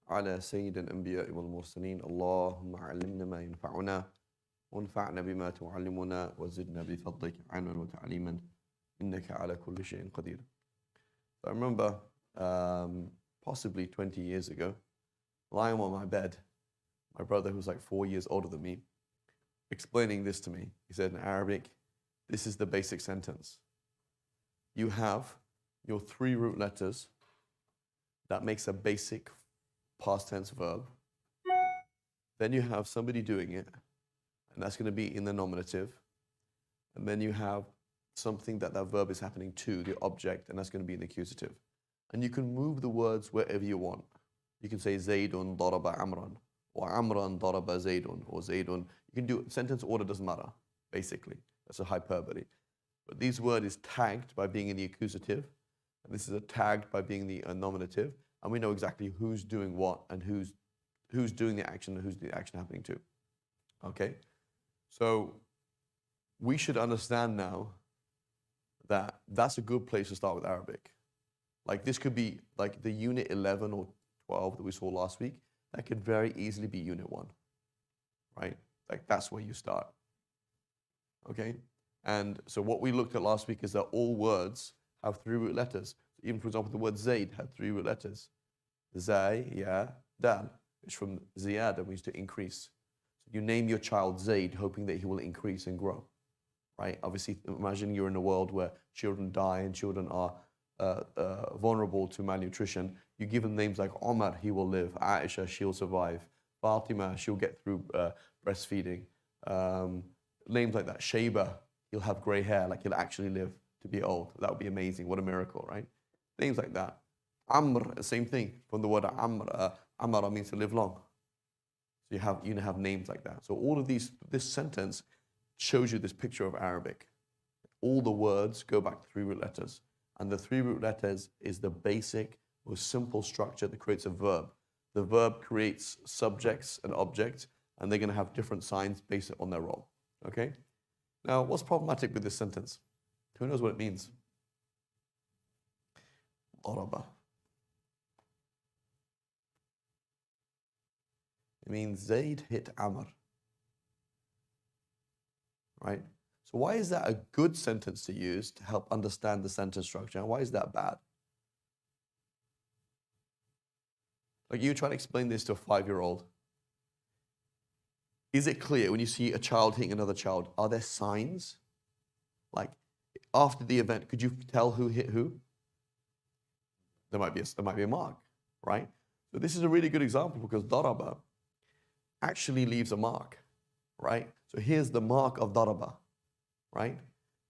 على سيد الأنبياء والمرسلين اللهم علمنا ما ينفعنا وانفعنا بما تعلمنا وزدنا بفضلك علما وتعليما إنك على كل شيء قدير. I remember possibly 20 years ago, lying on my bed, my brother, who was like 4 years older than me, explaining this to me. He said in Arabic, this is the basic sentence. You have your 3 root letters that makes a basic past tense verb. Then you have somebody doing it, and that's going to be in the nominative. And then you have something that verb is happening to, the object, and that's going to be in the accusative. And you can move the words wherever you want. You can say Zaydun daraba Amran, or Amran daraba Zaydun, or Zaydun. You can do sentence order, doesn't matter, basically. That's a hyperbole. But this word is tagged by being in the accusative, and this is tagged by being the nominative, and we know exactly who's doing what and who's doing the action and who's the action happening to. Okay? So we should understand now that that's a good place to start with Arabic. Like this could be like the unit 11 or 12 that we saw last week. That could very easily be unit 1, right? Like that's where you start, okay? And so what we looked at last week is that all words have 3 root letters. Even for example, the word Zayd had 3 root letters. Zay, Ya, Dal, which from Ziyada means to increase. So you name your child Zayd, hoping that he will increase and grow, right? Obviously, imagine you're in a world where children die and children are vulnerable to malnutrition. You give them names like Omar, he will live. Aisha, she'll survive. Fatima, she'll get through breastfeeding. Names like that. Shayba, he'll have gray hair, like he'll actually live to be old. That would be amazing. What a miracle, right? Names like that. Amr, same thing. From the word Amr, Amara means to live long. So you have names like that. So all of this sentence shows you this picture of Arabic. All the words go back to 3 root letters. And the 3 root letters is the basic, most simple structure that creates a verb. The verb creates subjects and objects, and they're going to have different signs based on their role. Okay? Now, what's problematic with this sentence? Who knows what it means? Daraba. It means Zayd hit Amr. Right? So why is that a good sentence to use to help understand the sentence structure? And why is that bad? Like you try to explain this to a 5-year-old. Is it clear when you see a child hitting another child? Are there signs? Like after the event, could you tell who hit who? There might be a mark, right? So this is a really good example because daraba actually leaves a mark, right? So here's the mark of daraba. Right?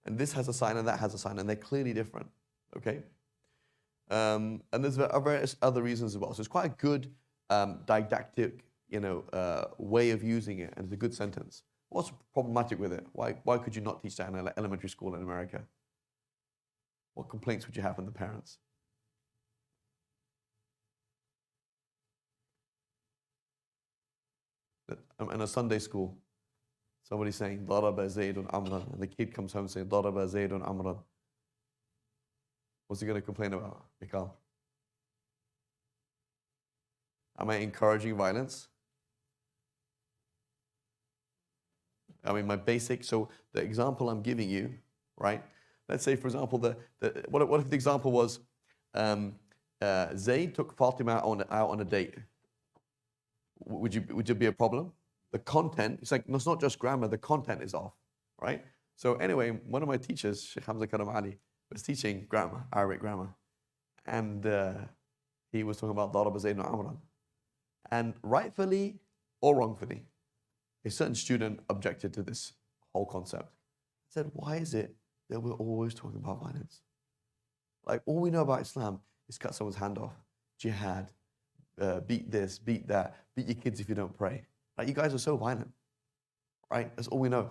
And this has a sign and that has a sign, and they're clearly different, okay? And there's various other reasons as well. So it's quite a good didactic, way of using it, and it's a good sentence. What's problematic with it? Why could you not teach that in elementary school in America? What complaints would you have from the parents? In a Sunday school, somebody saying, Daraba Zaydun Amran, and the kid comes home saying, Daraba Zaydun Amran. What's he going to complain about, Mikal? Am I encouraging violence? I mean, so the example I'm giving you, right? Let's say, for example, what if the example was, Zayd took Fatima out on a date? Would you be a problem? The content, it's not just grammar, the content is off, right? So anyway, one of my teachers, Sheikh Hamza Karam Ali, was teaching grammar, Arabic grammar. And he was talking about Daraba Zayd Amran. And rightfully or wrongfully, a certain student objected to this whole concept. He said, why is it that we're always talking about violence? Like all we know about Islam is cut someone's hand off, jihad, beat this, beat that, beat your kids if you don't pray. Like, you guys are so violent, right? That's all we know,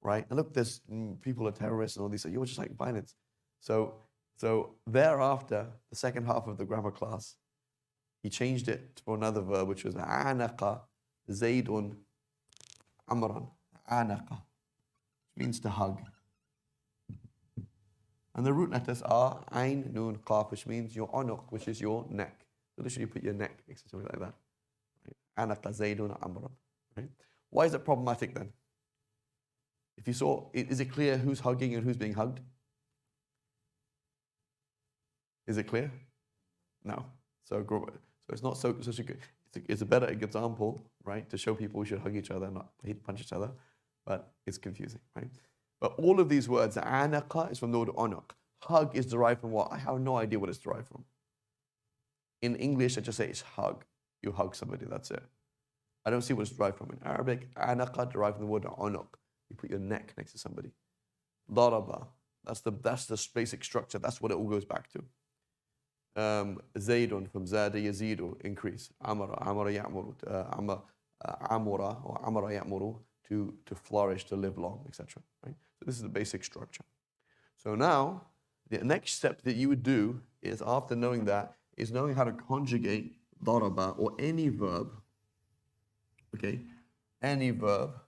right? And look, there's people are terrorists and all these. You're just like violence. So thereafter, the second half of the grammar class, he changed it for another verb, which was anaqa Zaydun Amran. Anaqa, which means to hug. And the root letters are Ain, Nun, Qaf, which means your unuq, which is your neck. So literally put your neck next to something like that. Anaqa Zaydun Amran. Right? Why is it problematic then? If you saw, is it clear who's hugging and who's being hugged? Is it clear? No. So it's not such a good, it's a better example, right, to show people we should hug each other, not punch each other, but it's confusing, right? But all of these words, anaqa is from the word unuq. Hug is derived from what? I have no idea what it's derived from. In English, I just say it's hug. You hug somebody, that's it. I don't see what it's derived from. In Arabic, anaqa derived from the word unuq. You put your neck next to somebody. Daraba, that's the basic structure. That's what it all goes back to. Zaydun from zada yazidu, increase. Amara ya'muru, amura or amara ya'muru, to flourish, to live long, etc. Right? So this is the basic structure. So now, the next step that you would do is, after knowing that, is knowing how to conjugate daraba or any verb, okay, any verb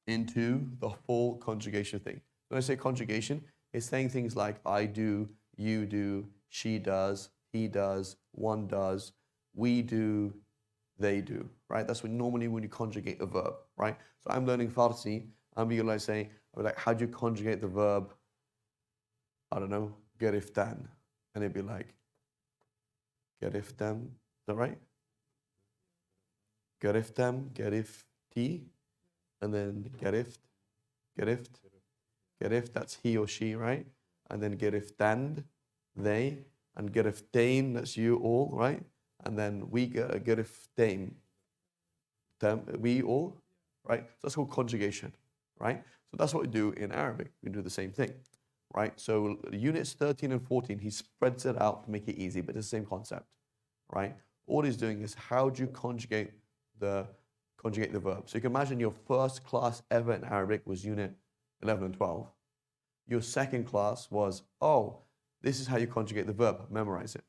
into the full conjugation thing. When I say conjugation, it's saying things like I do, you do, she does, he does, one does, we do, they do, right? That's normally when you conjugate a verb, right? So I'm learning Farsi, I'm like, how do you conjugate the verb, I don't know, geriftan? And it'd be like, geriftam, is that right? Geriftam, gerifti, and then gerift, that's he or she, right? And then geriftand, they, and geriftain, that's you all, right? And then we geriftain, we all, right? So that's called conjugation, right? So that's what we do in Arabic. We do the same thing, right? So units 13 and 14, he spreads it out to make it easy, but it's the same concept, right? All he's doing is how do you conjugate the verb. So you can imagine your first class ever in Arabic was unit 11 and 12. Your second class was, oh, this is how you conjugate the verb, memorize it,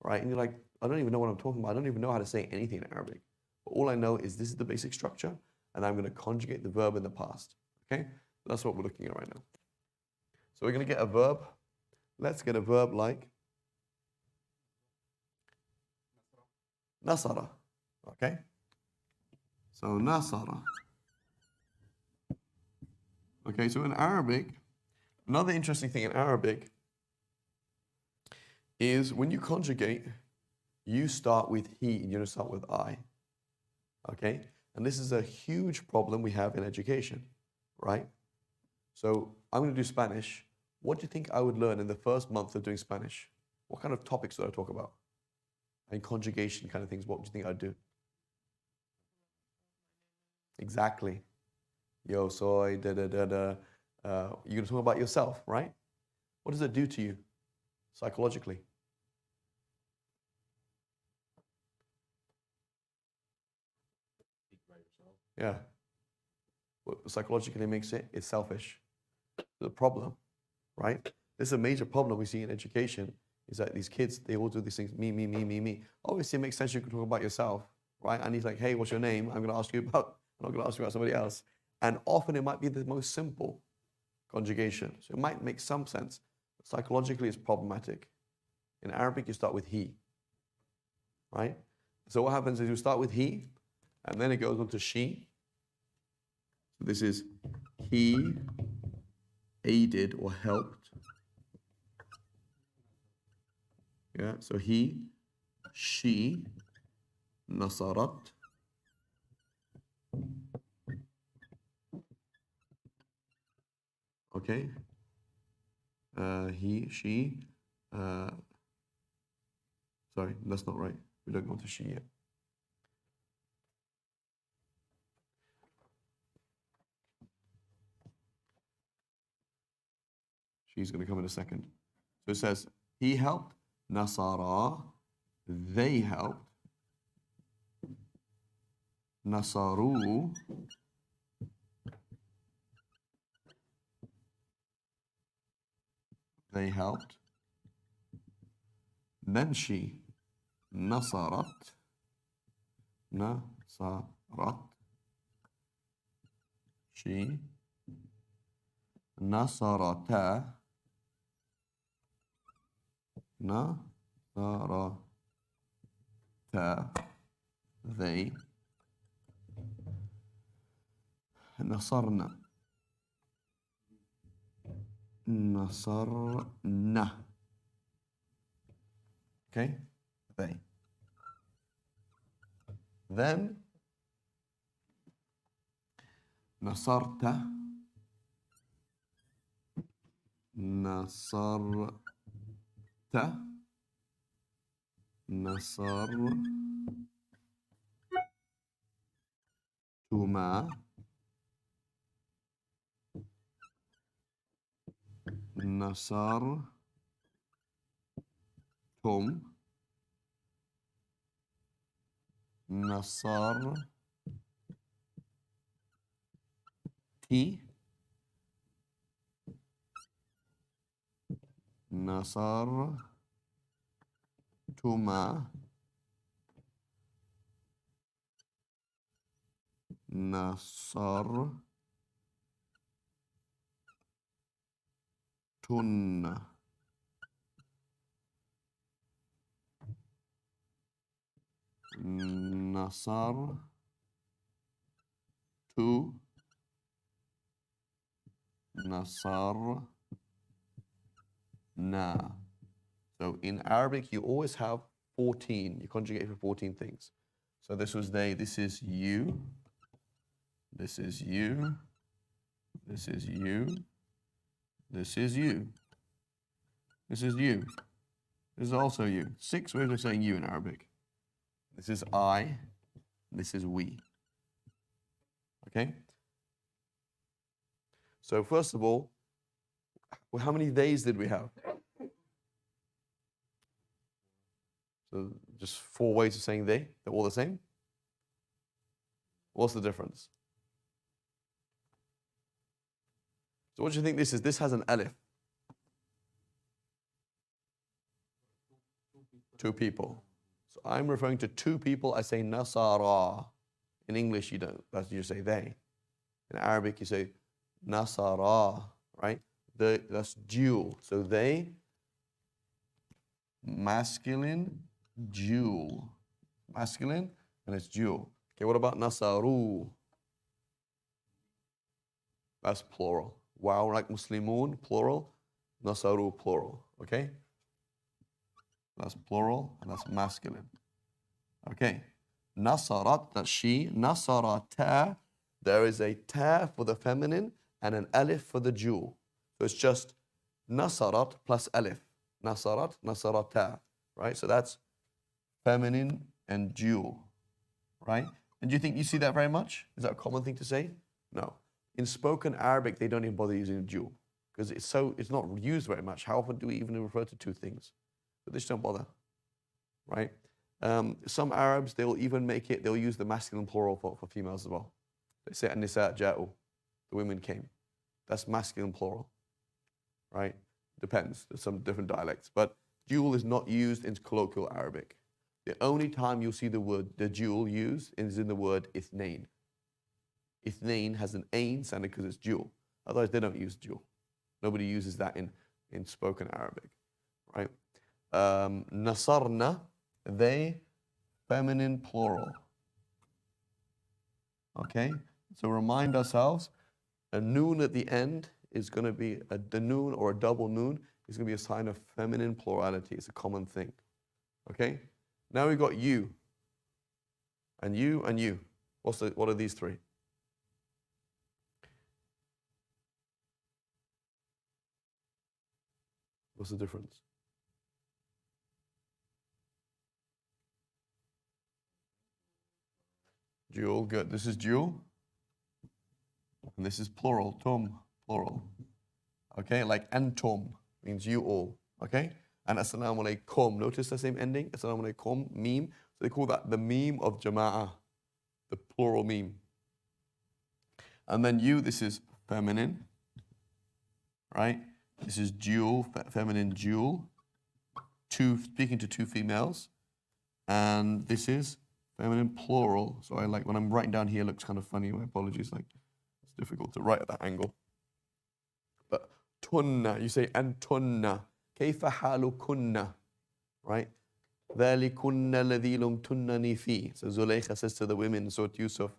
right? And you're like, I don't even know what I'm talking about. I don't even know how to say anything in Arabic. But all I know is this is the basic structure, and I'm going to conjugate the verb in the past, okay? That's what we're looking at right now. So we're going to get a verb. Let's get a verb like nasara, okay? So nasara. Okay, so in Arabic, another interesting thing in Arabic is when you conjugate, you start with he and you don't start with I. Okay? And this is a huge problem we have in education, right? So I'm going to do Spanish. What do you think I would learn in the first month of doing Spanish? What kind of topics would I talk about? And conjugation kind of things, what do you think I'd do? Exactly. Yo soy, da da da da. You're going to talk about yourself, right? What does it do to you psychologically? Yeah. What psychologically makes it's selfish. The problem, right? This is a major problem we see in education, is that these kids, they all do these things, me, me, me, me, me. Obviously, it makes sense you can talk about yourself, right? And he's like, hey, what's your name? I'm going to ask you about, I'm not going to ask you about somebody else. And often it might be the most simple conjugation. So it might make some sense. But psychologically, it's problematic. In Arabic, you start with he, right? So what happens is you start with he, and then it goes on to she. So this is he aided or helped. Yeah, so he, she, nasarat. Okay. He, she. Sorry, that's not right. We don't go to she yet. She's going to come in a second. So it says, he helped, nasara, they helped, nasaru, they helped, then she, nasarat, she, nasarata, nasarata. they. نصرنا. Okay, they. Then نصرت. نصرتما. نصرتم. نصرتي. نصرتما. نصرتن. نصرنا. So in Arabic, you always have 14. You conjugate for 14 things. So this was they, this is you, this is you, this is you, this is you, this is you, this is also you. 6 ways of saying you in Arabic. This is I, this is we. Okay? So first of all, how many days did we have? So just 4 ways of saying they? They're all the same? What's the difference? So what do you think this is? This has an alif. 2 people. So I'm referring to 2 people. I say nasara. In English, you don't. That's you say they. In Arabic, you say nasara, right? That's dual. So they, masculine, dual. Masculine, and it's dual. Okay, what about nasaru? That's plural. Wow, like muslimun, plural. Nasaru, plural. Okay? That's plural, and that's masculine. Okay. Nasarat, that's she. Nasarata, there is a ta for the feminine and an alif for the dual. So it's just nasarat plus alif. Nasarat, nasarata. Right? So that's feminine and dual. Right? And do you think you see that very much? Is that a common thing to say? No. In spoken Arabic, they don't even bother using dual because it's not used very much. How often do we even refer to 2 things? But they just don't bother. Right? Some Arabs, they'll even they'll use the masculine plural for females as well. They say an-nisa ja'u, the women came. That's masculine plural. Right? Depends. There's some different dialects. But dual is not used in colloquial Arabic. The only time you'll see the dual used is in the word ithnain. Ithnain has an ain sounding because it's dual. Otherwise, they don't use dual. Nobody uses that in spoken Arabic. Right? Nasarna, they, feminine plural. Okay? So remind ourselves, a noon at the end is going to be, the noon or a double noon is going to be a sign of feminine plurality. It's a common thing. Okay? Now we've got you. And you and you. What are these 3? What's the difference? Dual, good. This is dual. And this is plural, tum, plural. Okay, like antum means you all. Okay? And assalamu alaikum. Notice the same ending? Assalamu alaikum, meme. So they call that the meme of jama'ah, the plural meme. And then you, this is feminine. Right? This is dual, feminine dual. Speaking to 2 females. And this is feminine plural. So I like when I'm writing down here, it looks kind of funny. My apologies. Like it's difficult to write at that angle. But tunna, you say antunna. Kayfa halukunna. Right? ذَلِكُنَّ الَّذِي لُمْتُنَّنِي فِيهِ. So Zulaykha says to the women in Surah Yusuf,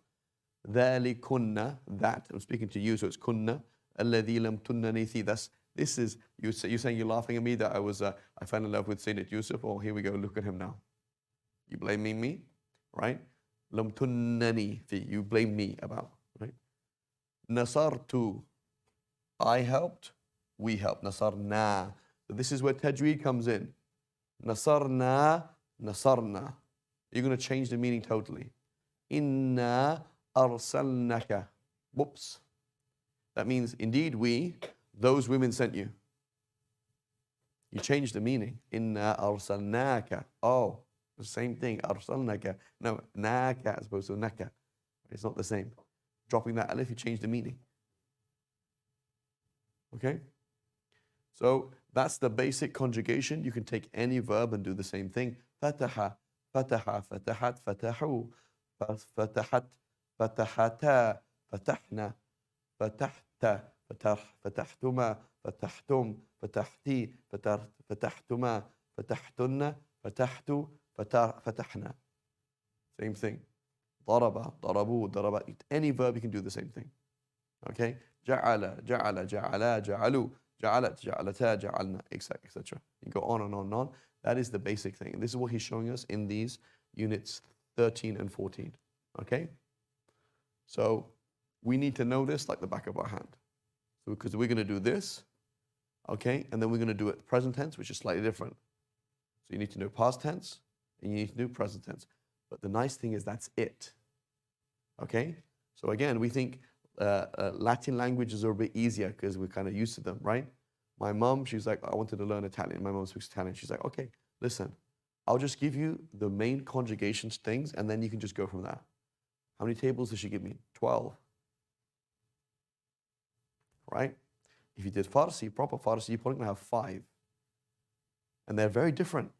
ذَلِكُنَّ, that, I'm speaking to you, so it's kunna, الَّذِي لَمْتُنَّنِي فِيهِ. This is, you're saying you're laughing at me that I fell in love with Sayyidina Yusuf. Oh, here we go, look at him now. You blaming me, right? لَمْتُنَّنِي فِيهِ. You blame me about, right? Nasartu, I helped, we helped. Nasarna. So this is where tajweed comes in. Nasarna, nasarna. You're going to change the meaning totally. Inna arsalnaka. Whoops. That means, indeed we, those women sent you. You change the meaning. Inna arsalnaka. Oh, the same thing. Arsalnaka. No, naka as opposed to naka. It's not the same. Dropping that alif, you change the meaning. Okay? So that's the basic conjugation. You can take any verb and do the same thing. Fataha, fataha, fatahat, fatahu, fatahat, fatahata, fatahna, fatahta, fatahtuma, fatahtum, fatahti, fatahtuma, fatahtunna, fatahtu, fatahna. Same thing. Daraba, darabu, daraba. Any verb you can do the same thing. Okay? Ja'ala, ja'ala, ja'ala, ja'alu, ja'alat, ja'alata, ja'alna, etc. You go on and on and on. That is the basic thing. And this is what he's showing us in these units 13 and 14. Okay? So we need to know this like the back of our hand. So because we're going to do this, okay? And then we're going to do it present tense, which is slightly different. So you need to know past tense and you need to do present tense. But the nice thing is that's it. Okay? So again, we think Latin languages are a bit easier because we're kind of used to them, right? My mom, she's like, I wanted to learn Italian. My mom speaks Italian. She's like, okay, listen, I'll just give you the main conjugations things and then you can just go from there. How many tables does she give me? 12. Right? If you did Farsi, proper Farsi, you're probably going to have 5. And they're very different.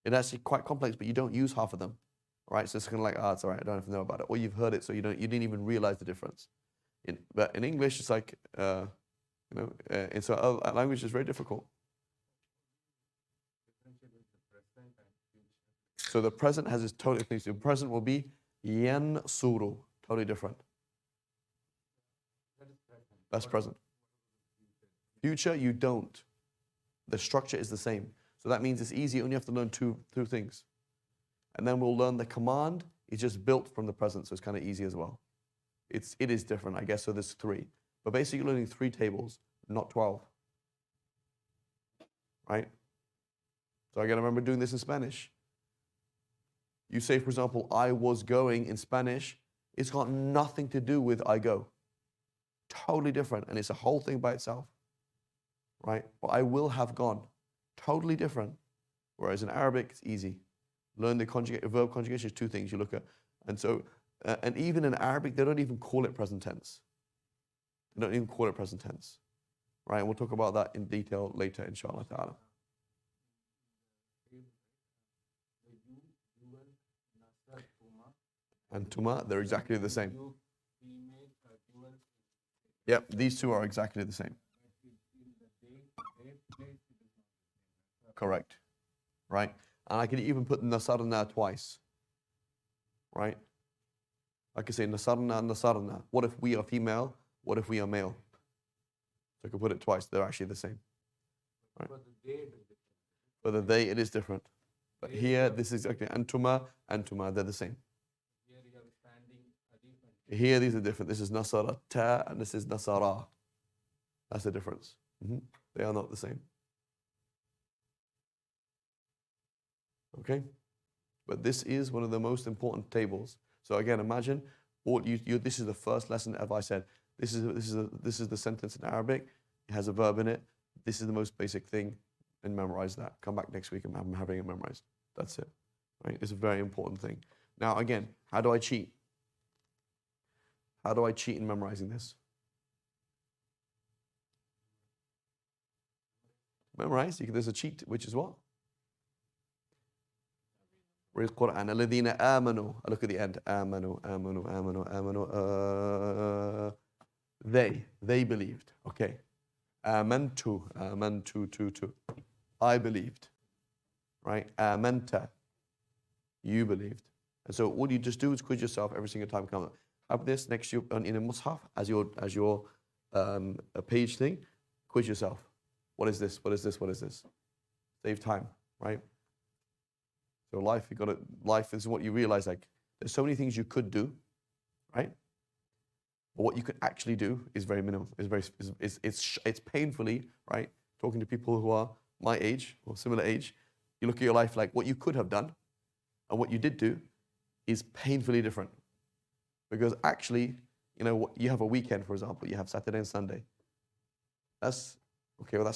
It's actually quite complex, but you don't use half of them. Right? So it's kind of like, it's all right, I don't have to know about it. Or you've heard it, so you didn't even realize the difference. But in English, it's like, in so other language, it's very difficult. So the present has its totally things. The present will be yansuru, totally different. That's present. Future, you don't. The structure is the same. So that means it's easy. You only have to learn two things. And then we'll learn the command. It's just built from the present, so it's kind of easy as well. It is different, I guess, so there's 3. But basically, you're learning 3 tables, not 12. Right? So again, I remember doing this in Spanish. You say, for example, I was going in Spanish. It's got nothing to do with I go. Totally different, and it's a whole thing by itself. Right? Or I will have gone. Totally different. Whereas in Arabic, it's easy. Learn the verb conjugation is 2 things you look at. And so, and even in Arabic, they don't even call it present tense. They don't even call it present tense. Right? And we'll talk about that in detail later, inshallah ta'ala. And tuma, they're exactly the same. Yep, these 2 are exactly the same. Correct. Right? And I can even put nasarna twice. Right? I can say nasarna, nasarna. What if we are female? What if we are male? So I can put it twice. They're actually the same. Right? For the they, it is different. But here, this is exactly antuma, antuma. They're the same. Here, these are different. This is nasarata and this is nasara. That's the difference. They are not the same. Okay? But this is one of the most important tables. So again, imagine, this is the first lesson ever I said. This is the sentence in Arabic. It has a verb in it. This is the most basic thing, and memorize that. Come back next week and I'm having it memorized. That's it. Right? It's a very important thing. Now again, how do I cheat? How do I cheat in memorizing this? Memorize. There's a cheat, which is what? Read Quran. الَّذِينَ آمَنُوا. Look at the end. آمَنُوا, آمَنُوا, آمَنُوا, آمَنُوا. They believed. Okay. آمَنْتُ, آمَنْتُ, I believed. Right? آمَنْتَ. You believed. And so all you just do is quiz yourself every single time. Come have this next to you in a mushaf as your a page thing. Quiz yourself. What is this? What is this? What is this? Save time, right? So life is what you realize, like there's so many things you could do, right? But what you can actually do is very minimal. It's painfully, right? Talking to people who are my age or similar age, you look at your life like what you could have done and what you did do is painfully different. Because actually, you have a weekend, for example, you have Saturday and Sunday. That's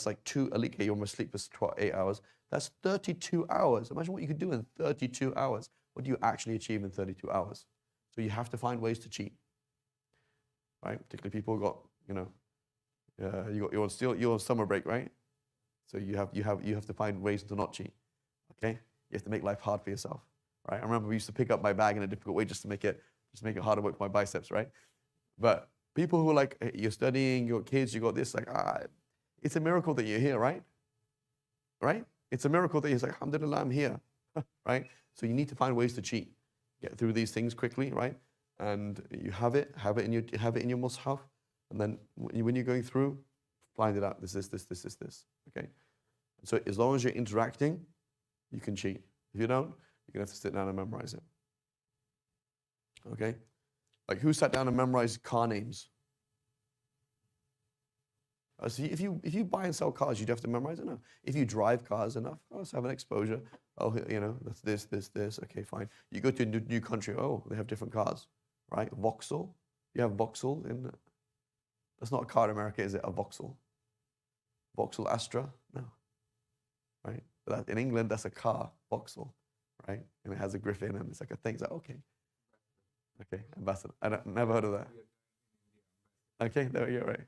like you almost sleep for 8 hours. That's 32 hours. Imagine what you could do in 32 hours. What do you actually achieve in 32 hours? So you have to find ways to cheat, right? Particularly people got, you're on summer break, right? So you have to find ways to not cheat, okay? You have to make life hard for yourself, right? I remember we used to pick up my bag in a difficult way just to make it harder work for my biceps, right? But people who are like, hey, you're studying, you got kids, you got this, like, it's a miracle that you're here, right? Right? It's a miracle that you're like, alhamdulillah, I'm here, right? So you need to find ways to cheat, get through these things quickly, right? And you have it in your mushaf, and then when you're going through, find it out. This, okay? So as long as you're interacting, you can cheat. If you don't, you're gonna have to sit down and memorize it. Okay? Like who sat down and memorized car names? So if you buy and sell cars, you'd have to memorize it. No. If you drive cars enough, let's have an exposure. Oh, that's this. Okay, fine. You go to a new country. Oh, they have different cars, right? Vauxhall. You have Vauxhall in. That's not a car in America, is it? A Vauxhall. Vauxhall Astra, no. Right. But in England, that's a car, Vauxhall, right? And it has a griffin, and it's like a thing. It's like okay, ambassador. I never heard of that. Okay, there you go. Right.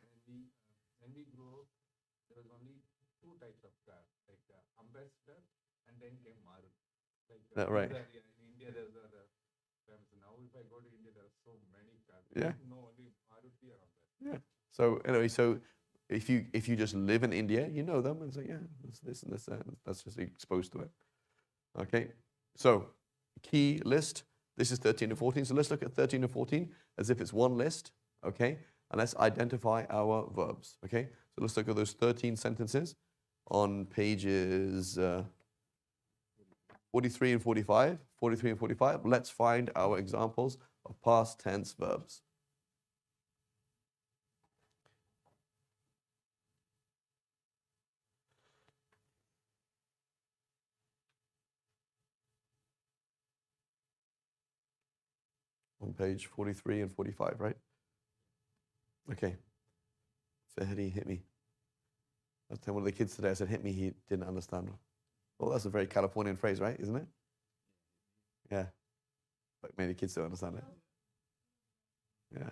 Right. In India, there's now if I go to India, there are so many cars. Yeah. No, only Maruti around that. Yeah. So anyway, if you just live in India, you know them, and say, yeah, it's this and this, that's just exposed to it. Okay. So key list. This is 13 and 14. So let's look at 13 and 14 as if it's one list. Okay. And let's identify our verbs. Okay. So let's look at those 13 sentences on pages 43 and 45. 43 and 45. Let's find our examples of past tense verbs. On page 43 and 45, right? Okay. So he hit me. I was telling one of the kids today, I said, hit me, he didn't understand. Well, that's a very Californian phrase, right? Isn't it? Yeah. But many kids don't understand it. Yeah.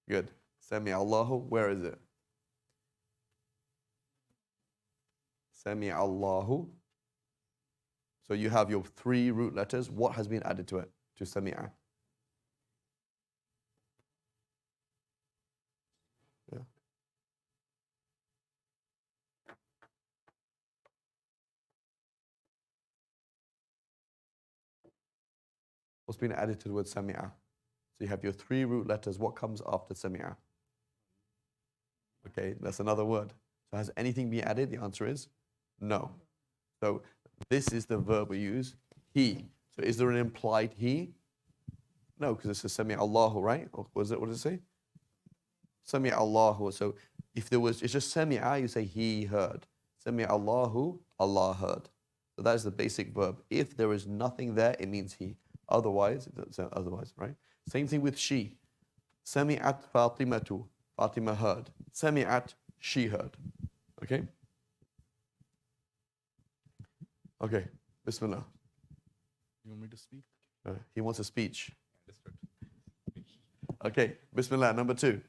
Good. Sami Allahu, where is it? Sami Allahu. So you have your 3 root letters. What has been added to it? To Sami'a. Yeah. What's been added to the word Sami'a? So you have your 3 root letters. What comes after Sami'a? Okay, that's another word. So has anything been added? The answer is no. So this is the verb we use, he. So is there an implied he? No, because it says Sami Allahu, right? Or what does it say? Sami Allahu. So if there was, it's just Sami'a, you say he heard. Sami Allahu, Allah heard. So that is the basic verb. If there is nothing there, it means he. Otherwise, otherwise, right? Same thing with she. Sami'at Fatimatu. Fatima heard. Sami'at, she heard. Okay? Okay, Bismillah. You want me to speak? He wants a speech. Understood. Okay, Bismillah, number 2.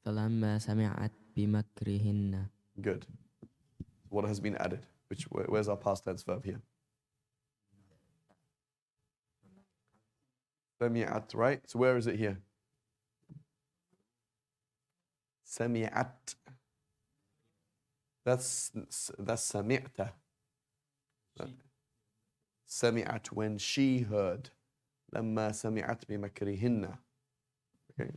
فَلَمَّا سَمِعَتْ بِمَكْرِهِنَّ. Good. What has been added? Where's our past tense verb here? Sami'at, right? So where is it here? سمعت. That's سمعت. سمعت when she heard. لما سمعت بمكرهن. Okay.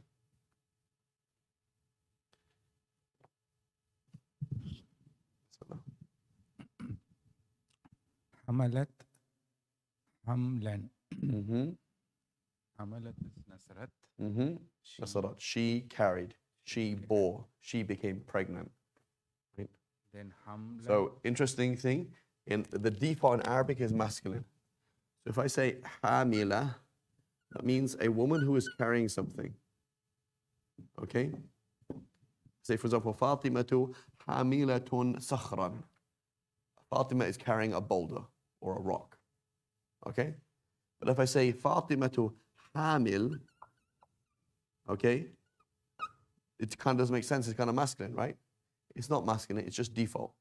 حملت حملا. Mm-hmm. حملت is نصرت. Mm-hmm. نصرت. She carried. She bore. She became pregnant. Right? Then حملا. So interesting thing, in the default in Arabic is masculine. So if I say hamila, that means a woman who is carrying something. Okay? Say for example, Fatimatu hamilatun sakhran. Fatima is carrying a boulder or a rock. Okay? But if I say Fatimatu hamil, okay, it kind of doesn't make sense. It's kind of masculine, right? It's not masculine, it's just default.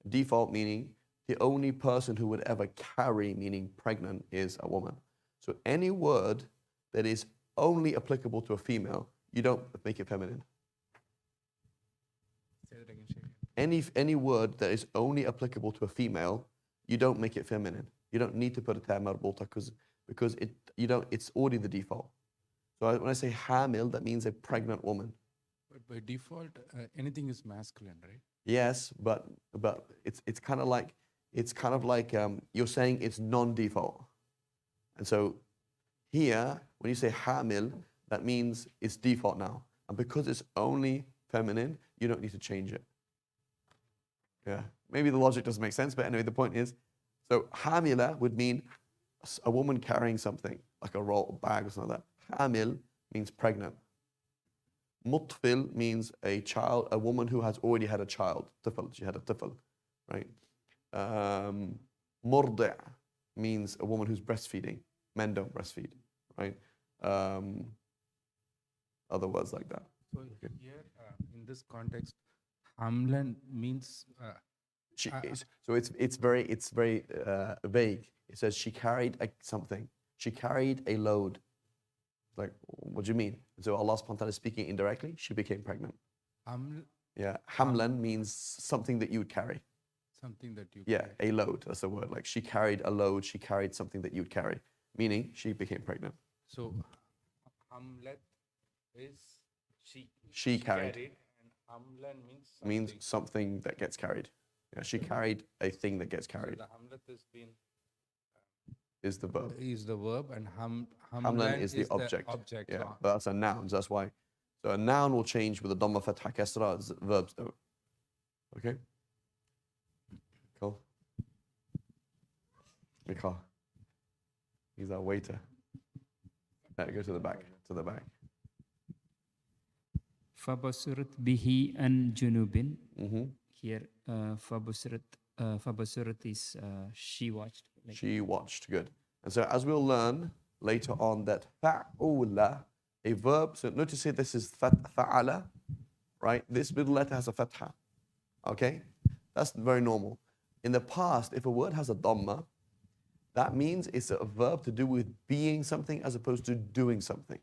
Default meaning the only person who would ever carry, meaning pregnant, is a woman. So any word that is only applicable to a female, you don't make it feminine. Say that again, Sheikh. Any word that is only applicable to a female, you don't make it feminine. You don't need to put a ta marbuta because it's already the default. So when I say hamil, that means a pregnant woman. But by default, anything is masculine, right? Yes, but it's kind of like you're saying it's non-default. And so here, when you say hamil, that means it's default now. And because it's only feminine, you don't need to change it. Yeah, maybe the logic doesn't make sense, but anyway, the point is, so hamila would mean a woman carrying something, like a roll, bag or something like that. Hamil means pregnant. Mutfil means a child, a woman who has already had a child. Tifl, she had a tifl, right? Murdi' means a woman who's breastfeeding. Men don't breastfeed, right? Other words like that. So here, in this context, hamlan means it's very vague. It says she carried something. She carried a load. Like, what do you mean? So Allah subhanahu wa ta'ala is speaking indirectly. She became pregnant. Yeah, hamlan means something that you would carry. Something that you Yeah, a load. That's the word. Like she carried a load. She carried something that you would carry. Meaning she became pregnant. So hamlat is she carried. And hamlan means something that gets carried. Yeah, she carried a thing that gets carried. So the hamlat has been is the verb. Is the verb, and hamlan is the object. Yeah, but that's a noun. So that's why. So a noun will change with a dhamma fatha kasra. Verbs don't. Okay. Cool. Mikha. He's our waiter. Go to the back. To the back. فبصرت به عن جنوب. Mm-hmm. Here, فبصرت is she watched. She watched. Good. And so as we'll learn later on that fa'ula, a verb, so notice here this is fa'ala, right? This middle letter has a fatha. Okay? That's very normal. In the past, if a word has a dhamma, that means it's a verb to do with being something as opposed to doing something.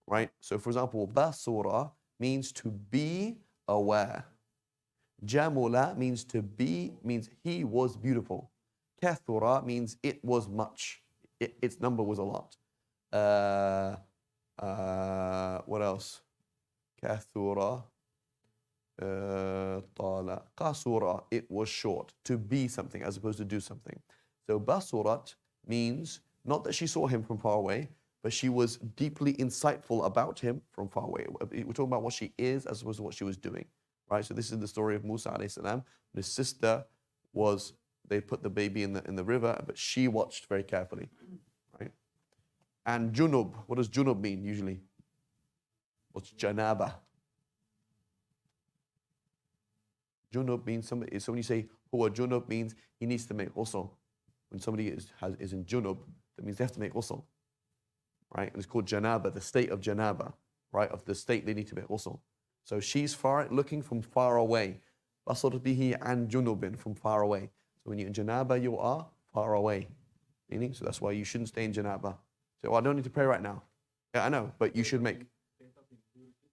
Right? So for example, basura means to be aware. Jamula means to be, means he was beautiful. Kathura means it was much. Its number was a lot. What else? Kathura. Tala. Qasura, it was short. To be something as opposed to do something. So basurat means not that she saw him from far away, but she was deeply insightful about him from far away. We're talking about what she is as opposed to what she was doing. Right? So this is the story of Musa alayhi salam. His sister was, they put the baby in the river, but she watched very carefully. Right? And junub, what does junub mean usually? What's janaba? Junub means somebody. So when you say huwa junub, means he needs to make ghusl. When somebody is in junub, that means they have to make ghusl. Right? And it's called janaba, the state of janaba, right? Of the state they need to make ghusl. So she's looking from far away. Basar bihi an junubin, from far away. So when you're in janaba, you are far away. Meaning, so that's why you shouldn't stay in janaba. So I don't need to pray right now. Yeah, I know, but you should make.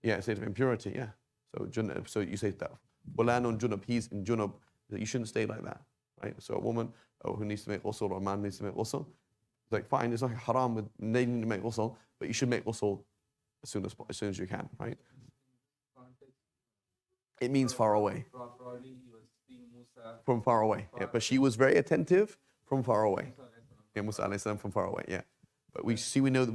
Yeah, a state of impurity, yeah. So junub, so you say that fulanun junub, he's in junub, that you shouldn't stay like that, right? So a woman who needs to make ghusl or a man needs to make ghusl, it's like fine, it's not haram with needing to make ghusl, but you should make ghusl as soon as you can, right? It means far away. Probably he was seeing Musa. From far away, yeah. But she was very attentive from far away. Yeah, Musa alayhi salam from far away, yeah. But we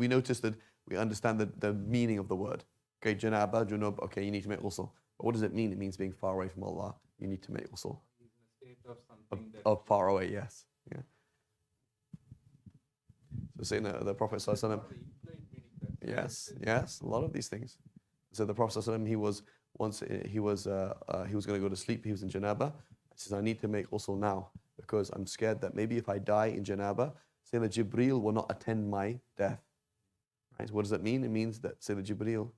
noticed that we understand the meaning of the word. Okay, janaba, junub, okay, you need to make ghusl. But what does it mean? It means being far away from Allah. You need to make ghusl. He's in a state of something that Of far away, yes. Yeah. So saying the Prophet sallallahu alaihi wasallam. Yes, a lot of these things. So the Prophet sallallahu alaihi wasallam, he was going to go to sleep. He was in janaba. He says, I need to make ghusl now because I'm scared that maybe if I die in janaba, Sayyidina Jibreel will not attend my death. Right? So what does that mean? It means that Sayyidina Jibreel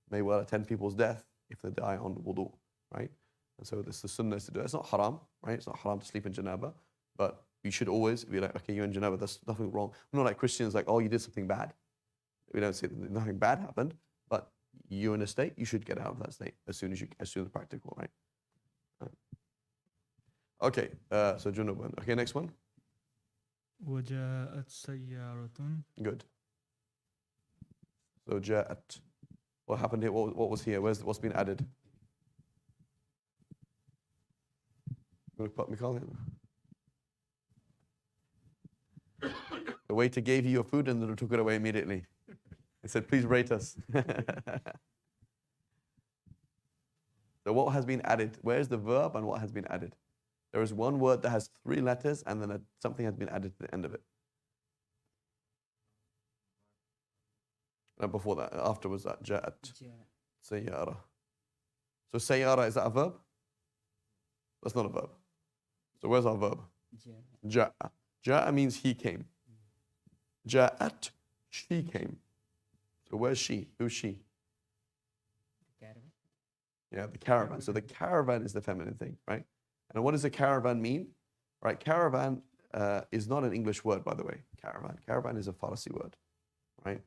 may well attend people's death if they die on wudu, right? And so this the sunnah is to do it. It's not haram, right? It's not haram to sleep in janaba, but you should always be like, okay, you're in janaba, there's nothing wrong. We're not like Christians, like, oh, you did something bad. We don't say that nothing bad happened, but you're in a state, you should get out of that state as soon as practical, right? Okay, so junub. Okay, next one. وجاءت سيارة. Good. So ja'at. What happened here? What was here? What's been added? Mikhail? The waiter gave you your food and then took it away immediately. He said, please rate us. So what has been added? Where's the verb and what has been added? There is one word that has 3 letters and then something has been added to the end of it. No, before that, afterwards that, ja'at. Sayyara. So sayyara, is that a verb? That's not a verb. So where's our verb? Ja'a. Ja'a means he came. Ja'at, she came. So where's she? Who's she? Yeah, the caravan. So the caravan is the feminine thing, right? And what does a caravan mean? Right, caravan is not an English word, by the way. Caravan. Caravan is a Farsi word, right?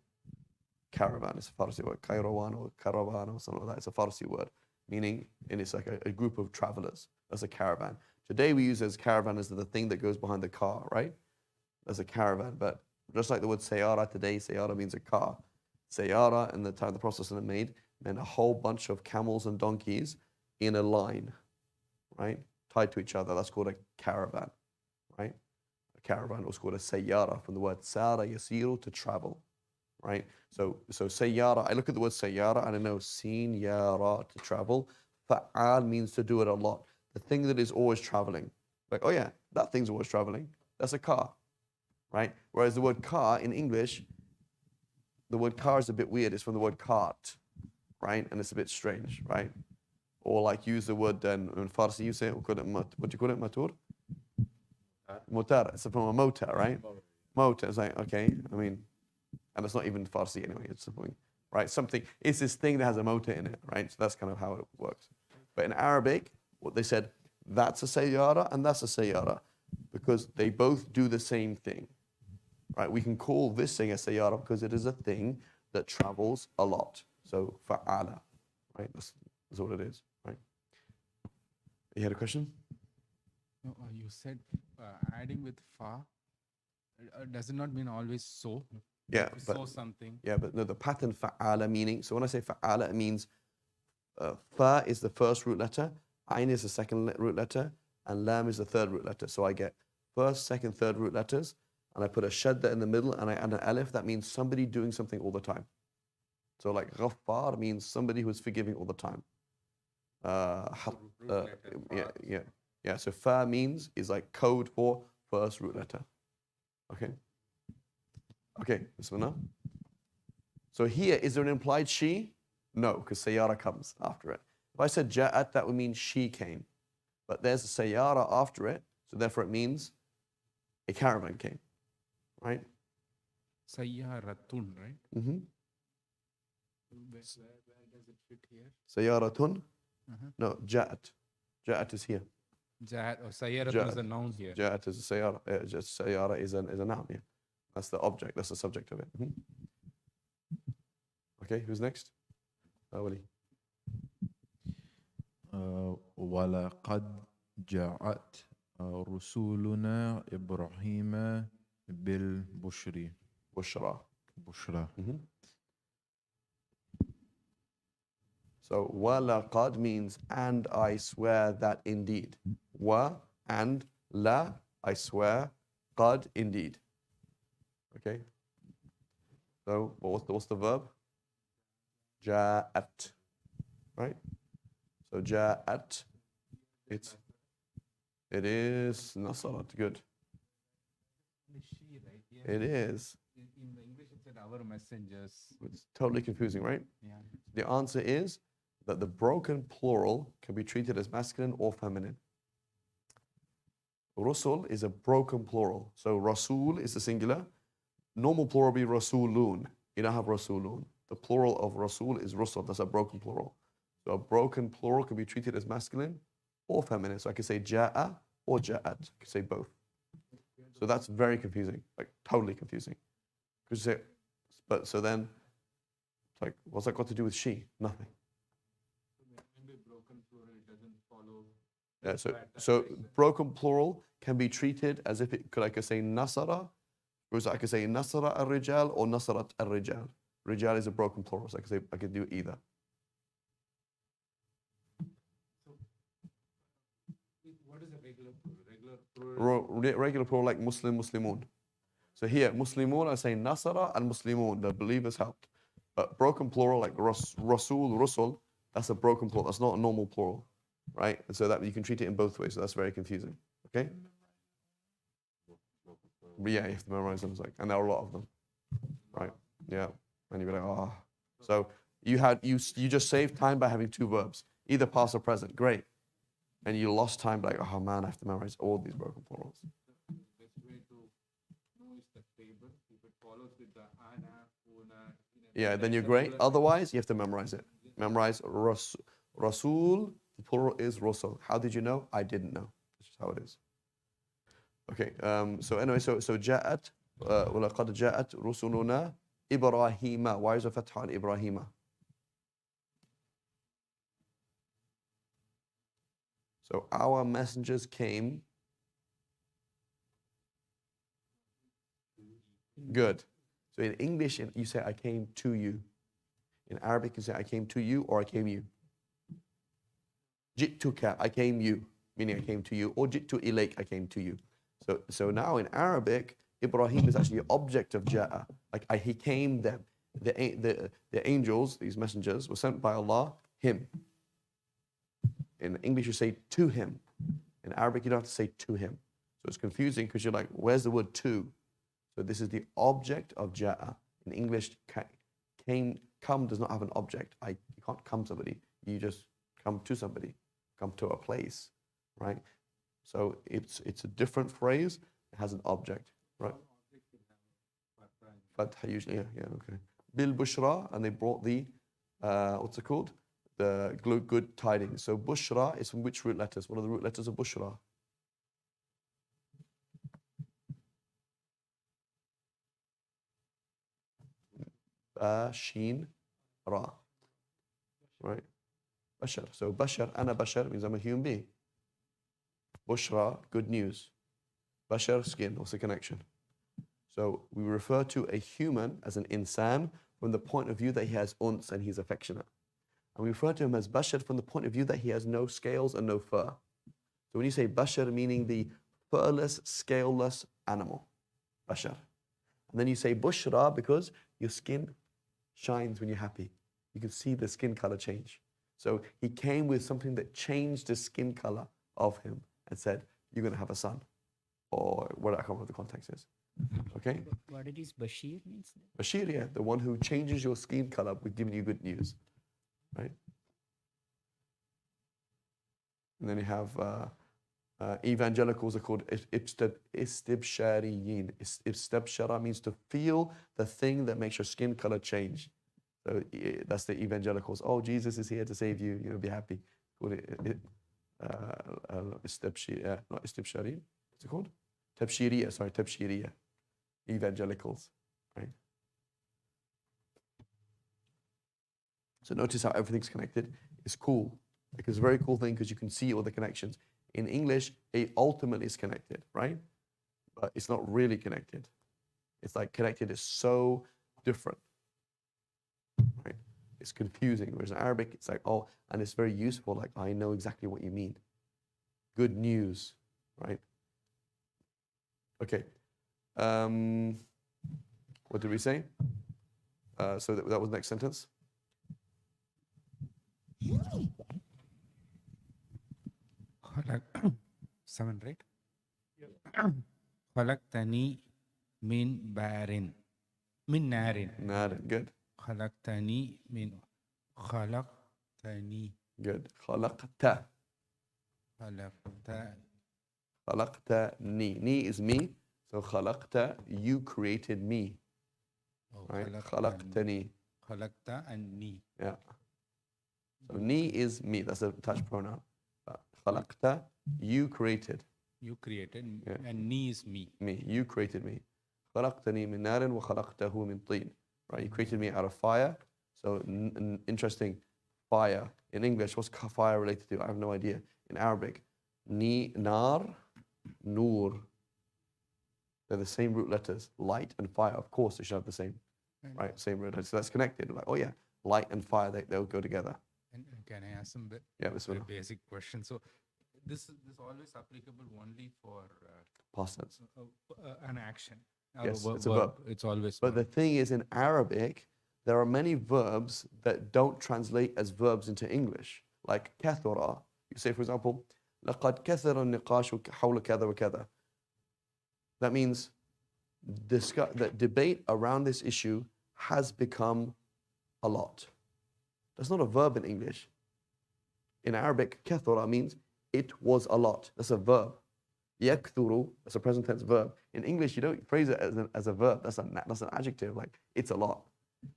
Caravan is a Farsi word. Kairawan or caravan or something like that. It's a Farsi word, meaning, and it's like a group of travelers. That's a caravan. Today we use as caravan as the thing that goes behind the car, right? That's a caravan. But just like the word sayara today, sayara means a car. Sayara in the time the Prophet ﷺ meant a whole bunch of camels and donkeys in a line, right? Tied to each other. That's called a caravan, right? A caravan was called a sayyara from the word sara yasiru, to travel, right? So sayyara, I look at the word sayyara and I know sin yara, to travel. Fa'al means to do it a lot. The thing that is always traveling. Like, oh yeah, that thing's always traveling. That's a car, right? Whereas the word car in English, the word car is a bit weird. It's from the word cart, right? And it's a bit strange, right? Or like use the word then in Farsi, you say, what do you call it? Matur? Motar. It's from a motor, right? Motor. It's like, okay, I mean, and it's not even Farsi anyway. It's something, right? Something, it's this thing that has a motor in it, right? So that's kind of how it works. But in Arabic, what they said, that's a sayyara and that's a sayyara, because they both do the same thing, right? We can call this thing a sayyara because it is a thing that travels a lot. So fa'ala, right? That's what it is, right? You had a question? No, you said adding with fa. Does it not mean always so? Yeah, So but something. yeah, but no, the pattern fa'ala meaning. So when I say fa'ala, it means fa is the first root letter, ayn is the second root letter, and lam is the third root letter. So I get first, second, third root letters, and I put a shadda in the middle, and I add an alif. That means somebody doing something all the time. So like ghaffar means somebody who's forgiving all the time. Yeah. So fa is like code for first root letter. Okay, bismillah. So here, is there an implied she? No, because sayyara comes after it. If I said ja'at, that would mean she came. But there's a sayyara after it, so therefore it means a caravan came, right? Sayyaratun, right? Mm-hmm. Where does it fit here? Sayyaratun? No, ja'at. Ja'at is here. Ja'at or sayyaratun is a noun here. Ja'at is a sayyara. Just sayyara is a noun, yeah. That's the object, that's the subject of it. Okay, who's next? Wali. ولقد جاءت رسولنا إبراهيم بالبشر Bushra. بشرى. So, walaqad means and I swear that indeed. Wa and la, I swear, qad indeed. Okay? So, what's the verb? Ja'at. Right? So, ja'at, it is nasarat. Good. She, right? Yeah. It is. In the English, it said our messengers. It's totally confusing, right? Yeah. The answer is that the broken plural can be treated as masculine or feminine. Rusul is a broken plural. So Rasul is the singular. Normal plural be Rasulun. You don't have Rasulun. The plural of Rasul is Rusul. That's a broken plural. So a broken plural can be treated as masculine or feminine. So I could say Ja'a or Ja'at. I could say both. So that's very confusing, like totally confusing. Because you say, but so then, it's like, what's that got to do with she? Nothing. Maybe broken plural, it doesn't follow. Yeah, so broken plural can be treated as if it could, I could say Nasara, or I could say Nasara al-Rijal or Nasarat al-Rijal. Rijal is a broken plural, so I could do either. What is a regular plural? Regular plural like Muslim, Muslimun. So here, Muslimun, I say Nasara and Muslimun, the believers helped. But broken plural like Rasul, Rusul, that's a broken plural. That's not a normal plural, right? And so that you can treat it in both ways. So that's very confusing. Okay? But yeah, you have to memorize them. And there are a lot of them, right? Yeah. And you'd be like, oh. So you just saved time by having two verbs, either past or present. Great. And you lost time by like, oh man, I have to memorize all these broken plurals. Best way to know is the table. If it follows with the ana, una. Yeah, then you're great. Otherwise, you have to memorize it. Memorize Rasul, the plural is Rasul. How did you know? I didn't know. That's just how it is. Okay, so anyway, so Ja'at, وَلَقَدْ جَاءَتْ رُسُلُنَا إِبْرَاهِيمَ. Why is a fatha on Ibrahima? So our messengers came. Good. So in English, you say, I came to you. In Arabic, you say, I came to you or I came you. Jittuka, I came you, meaning I came to you. Or jittu ilayk, I came to you. So now in Arabic, Ibrahim is actually the object of ja'a. Like he came them. The angels, these messengers, were sent by Allah, him. In English, you say to him. In Arabic, you don't have to say to him. So it's confusing because you're like, where's the word to? So this is the object of ja'a. In English, come does not have an object. You can't come to somebody. You just come to somebody, come to a place, right? So it's a different phrase. It has an object, right? Fatha usually, yeah, okay. Bil Bushra, and they brought the, what's it called? The good tidings. So Bushra is from which root letters? What are the root letters of Bushra? Sheen, Ra. Right? Bashar. So Bashar, Ana Bashar means I'm a human being. Bushra, good news. Bashar, skin. What's the connection? So we refer to a human as an insan from the point of view that he has uns and he's affectionate. And we refer to him as Bashar from the point of view that he has no scales and no fur. So when you say Bashar, meaning the furless, scaleless animal. Bashar. And then you say Bushra because your skin shines when you're happy. You can see the skin color change. So he came with something that changed the skin color of him and said, you're going to have a son. Or what I can't remember what the context is. Okay? What it is Bashir means? Bashir, yeah, the one who changes your skin color with giving you good news. Right? And then you have evangelicals are called istibshariyin. Istibshara means to feel the thing that makes your skin color change. So that's the evangelicals. Oh, Jesus is here to save you. You know, be happy. Called it not istibshariyin. What's it called? Tabshiriya. Sorry, Tabshiriya. Evangelicals. Right? So notice how everything's connected. It's cool. Like it's a very cool thing because you can see all the connections. In English, it ultimately is connected, right? But it's not really connected. It's like connected is so different, right? It's confusing. Whereas in Arabic, it's like, oh, and it's very useful. Like, I know exactly what you mean. Good news, right? Okay. What did we say? So that was the next sentence. خلق 7, right? خلقتني من بار من نار Good. خلقتني من خلقتني Good. خلقت. خلقت خلقتني. Ni is me. So خلقت, you created me. Right? خلقتني. خلقت أني. Yeah. So ni is me. That's a touch pronoun. خلقت, you created. You created, Yeah. and ni is me. Me. You created me. خلقتني من نار وخلقته من طين. Right? You created me out of fire. So interesting. Fire. In English, what's fire related to? I have no idea. In Arabic, ni, nar, nur. They're the same root letters. Light and fire. Of course, they should have the same, right? Same root letters. So that's connected. Like, oh yeah, light and fire, they'll go together. And can I ask some Yeah, very bismillah. basic question? So this always applicable only for Past tense. an action. Yes, it's a verb. It's always But the verb. thing is, in Arabic, there are many verbs that don't translate as verbs into English. Like kathura. You say, for example, لقد كثر النقاش حول كذا وكذا. That means that debate around this issue has become a lot. That's not a verb in English. In Arabic, kathura means it was a lot. That's a verb. Yakthuru, that's a present tense verb. In English, you don't phrase it as a verb. That's an adjective, like it's a lot.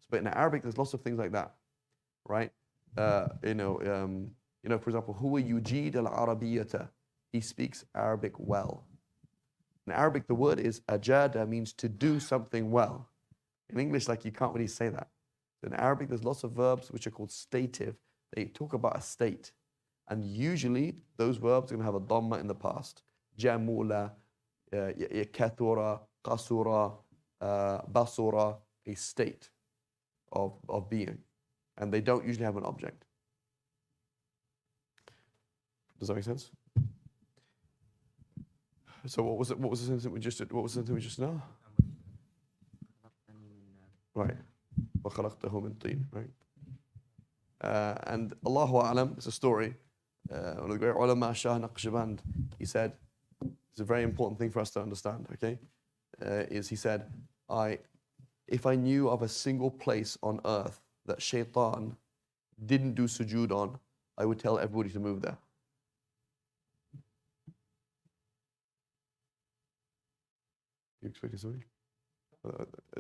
But in Arabic, there's lots of things like that, right? For example, huwa yujid al-arabiyyata. He speaks Arabic well. In Arabic, the word is ajada, means to do something well. In English, like you can't really say that. In Arabic, there's lots of verbs which are called stative. They talk about a state. And usually, those verbs are going to have a dhamma in the past. Jamula, kathura, qasura, basura, a state of being. And they don't usually have an object. Does that make sense? So what was it? What was the sentence we just did? What was the sentence we just know? Right. وَخَلَقْتَهُ مِنْ طِينٍ. Right. And Allahu A'lam, it's a story. One of the great ulama, Shah Naqshband, he said, it's a very important thing for us to understand, okay? He said, if I knew of a single place on earth that shaitan didn't do sujood on, I would tell everybody to move there. You expecting somebody?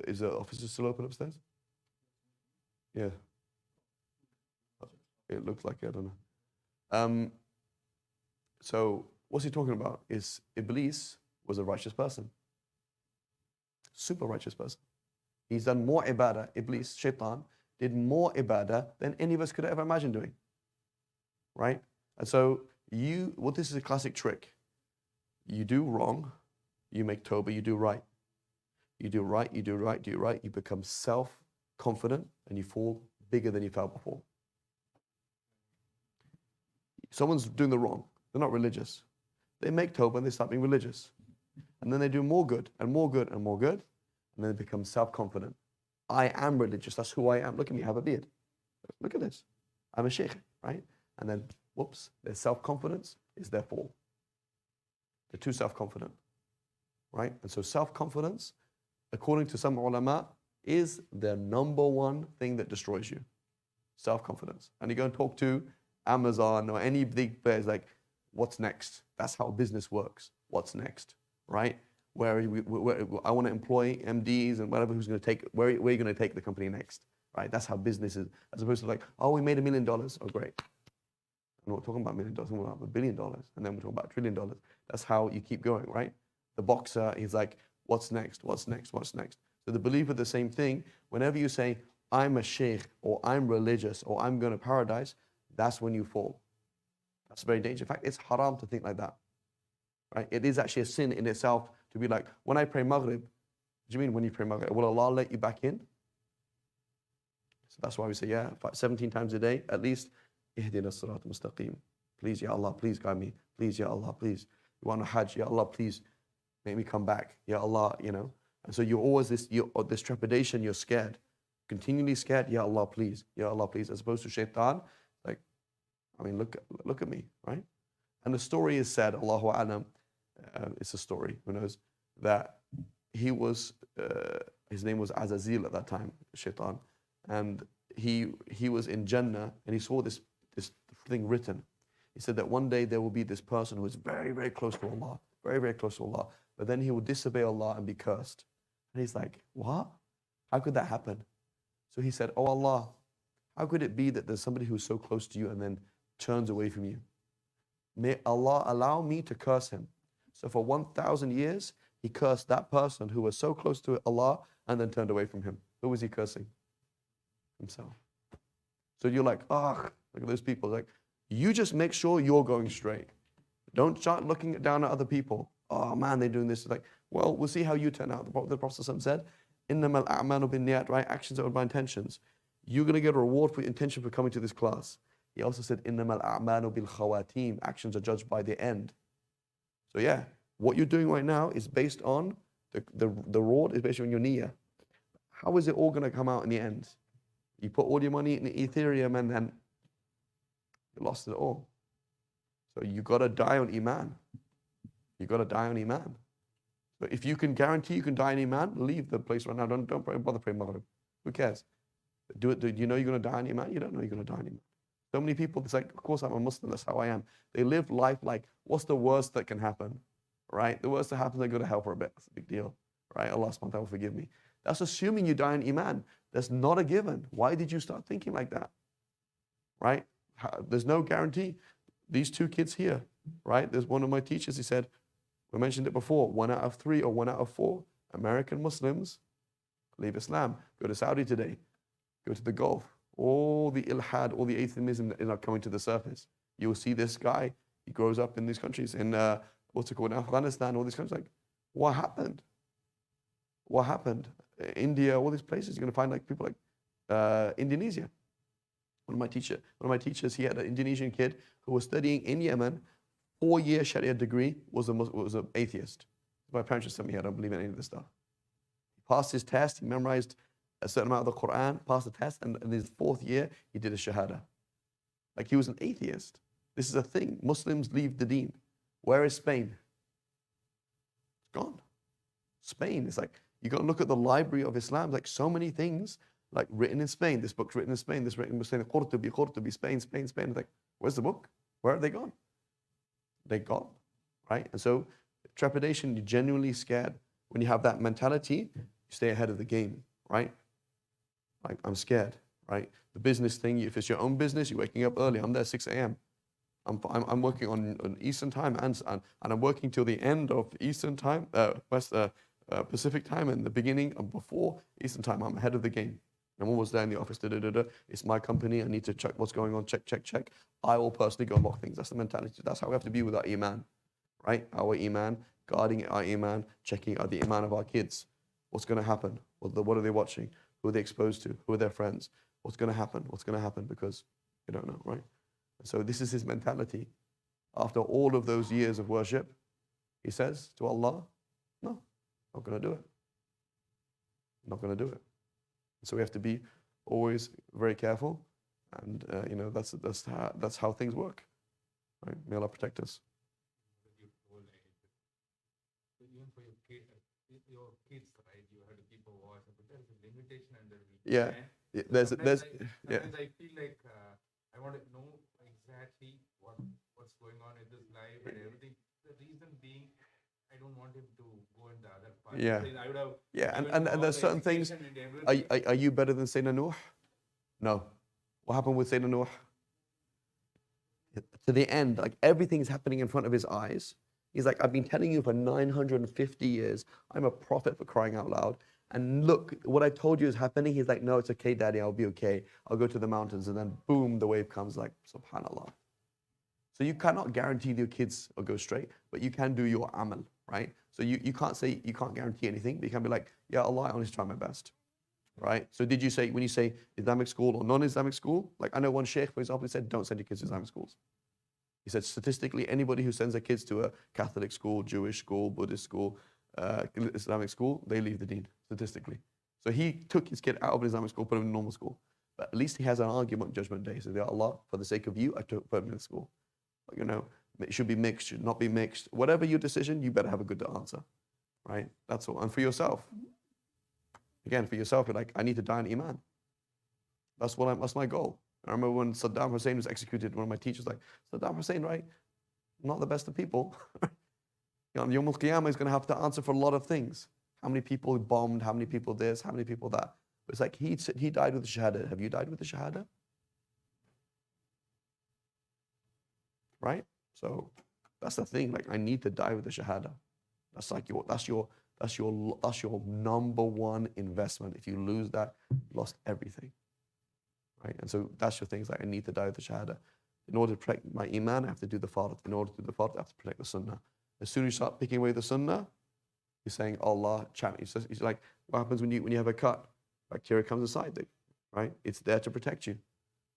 Is the office still open upstairs? Yeah. It looks like it, I don't know. So what's he talking about? Is Iblis was a righteous person. Super righteous person. He's done more ibadah. Iblis, shaitan, did more ibadah than any of us could ever imagine doing. Right? And so this is a classic trick. You do wrong, you make tawbah, you do right. You do right, you do right, do right, you become self-confident and you fall bigger than you fell before. Someone's doing the wrong. They're not religious. They make tawbah and they start being religious. And then they do more good and more good and more good. And then they become self-confident. I am religious. That's who I am. Look at me, I have a beard. Look at this. I'm a sheikh, right? And then, whoops, their self-confidence is their fall. They're too self-confident, right? And so self-confidence, according to some ulama, is the number one thing that destroys you. Self-confidence. And you go and talk to Amazon or any big players, like, what's next? That's how business works. What's next, right? Where I want to employ MDs and whatever who's going to take, where are you going to take the company next, right? That's how business is. As opposed to like, oh, we made $1 million. Oh, great. We're not talking about $1 million, we're talking about $1 billion. And then we're talking about $1 trillion. That's how you keep going, right? The boxer is like, what's next? What's next? What's next? So the believer, the same thing. Whenever you say, I'm a sheikh, or I'm religious, or I'm going to paradise, that's when you fall. That's very dangerous. In fact, it's haram to think like that. Right? It is actually a sin in itself to be like, when I pray Maghrib, do you mean when you pray Maghrib, will Allah let you back in? So that's why we say, yeah, 17 times a day, at least, Ihdina Sirat Mustaqim. Please, Ya Allah, please guide me. Please, Ya Allah, please. You want to Hajj, Ya Allah, please make me come back. Ya Allah, you know. And so you're always this trepidation, you're scared. Continually scared, Ya Allah, please. Ya Allah, please. As opposed to shaitan, like, I mean, look at me, right? And the story is said, Allahu A'lam, it's a story, who knows, that he was, his name was Azazil at that time, shaitan. And he was in Jannah and he saw this thing written. He said that one day there will be this person who is very, very close to Allah, very, very close to Allah, but then he will disobey Allah and be cursed. And he's like, what? How could that happen? So he said, oh Allah, how could it be that there's somebody who's so close to you and then turns away from you? May Allah allow me to curse him. So for 1,000 years, he cursed that person who was so close to Allah and then turned away from him. Who was he cursing? Himself. So you're like, look at those people. Like, you just make sure you're going straight. Don't start looking down at other people. Oh man, they're doing this. Like, well, we'll see how you turn out. The Prophet said, "Innamal a'malu binniyat," right? Actions are by intentions. You're going to get a reward for your intention for coming to this class. He also said, "Innamal a'malu bil khawatim." Actions are judged by the end. So yeah, what you're doing right now is based on the reward is based on your niyyah. How is it all going to come out in the end? You put all your money in Ethereum and then you lost it all. So you got to die on Iman. You got to die on Iman. So if you can guarantee you can die on Iman, leave the place right now. Don't bother praying Maghrib. Who cares? Do you know you're going to die on Iman? You don't know you're going to die on Iman. So many people, it's like, of course I'm a Muslim, that's how I am. They live life like, what's the worst that can happen? Right? The worst that happens, I go to hell for a bit. That's a big deal. Right? Allah subhanahu wa ta'ala will forgive me. That's assuming you die on Iman. That's not a given. Why did you start thinking like that? Right? There's no guarantee. These two kids here, right? There's one of my teachers, he said, we mentioned it before, 1 out of 3 or 1 out of 4 American Muslims leave Islam, go to Saudi today, go to the Gulf. All the ilhad, all the atheism is not coming to the surface. You will see this guy, he grows up in these countries, in what's it called, Afghanistan, all these countries, like, what happened? What happened? India, all these places, you're going to find like people like Indonesia. One of my teachers, he had an Indonesian kid who was studying in Yemen, 4-year Sharia degree, was an atheist. My parents just told me, I don't believe in any of this stuff. He passed his test, he memorized a certain amount of the Quran, passed the test, and in his 4th year, he did a Shahada. Like he was an atheist. This is a thing. Muslims leave the deen. Where is Spain? It's gone. Spain, it's like, you got to look at the library of Islam, like so many things, like written in Spain. This book's written in Spain, this written in Spain, Qurtubi, Spain. It's like, where's the book? Where are they gone? They're gone, right? And so trepidation, you're genuinely scared. When you have that mentality, you stay ahead of the game, right? Like, I'm scared, right? The business thing, if it's your own business, you're waking up early. I'm there 6 a.m. I'm working on Eastern time and I'm working till the end of Eastern time, Pacific time, and the beginning of before Eastern time. I'm ahead of the game. I'm almost there in the office. It's my company. I need to check what's going on. Check. I will personally go and lock things. That's the mentality. That's how we have to be with our iman, right? Our iman, guarding our iman, checking out the iman of our kids. What's going to happen? What are they watching? Who are they exposed to? Who are their friends? What's going to happen? What's going to happen? Because you don't know, right? So this is his mentality. After all of those years of worship, he says to Allah, no, not going to do it. Not going to do it. So we have to be always very careful, and that's how things work. Right? May Allah protect us. Even for your kids, right? You have to keep a watch, but there's a limitation under it. Yeah. Sometimes I feel like I want to know exactly what's going on in this life and everything. The reason being, I don't want him to go in the other part. Yeah. I would have. Yeah, and there's certain things. Are you better than Sayyidina Nuh? No. What happened with Sayyidina Nuh? To the end, like everything's happening in front of his eyes. He's like, I've been telling you for 950 years, I'm a prophet for crying out loud. And look, what I told you is happening. He's like, no, it's okay, daddy, I'll be okay. I'll go to the mountains. And then boom, the wave comes, like, subhanAllah. So you cannot guarantee your kids will go straight, but you can do your amal, right? So you can't say, you can't guarantee anything, but you can be like, yeah, Allah, I honestly try my best, right? So did you say, when you say Islamic school or non-Islamic school, like I know one sheikh, for example, he said, don't send your kids to Islamic schools. He said, statistically, anybody who sends their kids to a Catholic school, Jewish school, Buddhist school, Islamic school, they leave the deen, statistically. So he took his kid out of an Islamic school, put him in a normal school. But at least he has an argument on Judgment Day. He said, Ya Allah, for the sake of you, I put him in the school. You know, it should be mixed, should not be mixed. Whatever your decision, you better have a good answer, right? That's all. And for yourself, again, for yourself, you're like, I need to die in Iman. That's my goal. I remember when Saddam Hussein was executed, one of my teachers like, Saddam Hussein, right? Not the best of people. You know, Yawm al-Qiyamah is going to have to answer for a lot of things. How many people bombed, how many people this, how many people that. But it's like, he died with the Shahada. Have you died with the Shahada? Right? So that's the thing. Like, I need to die with the Shahada. That's like your number one investment. If you lose that, you lost everything. Right? And so that's your things. Like, I need to die with the Shahada. In order to protect my Iman, I have to do the Fard. In order to do the Fard, I have to protect the Sunnah. As soon as you start picking away the Sunnah, you're saying Allah, chant. It's like, what happens when you have a cut? Bacteria comes inside it, right? It's there to protect you.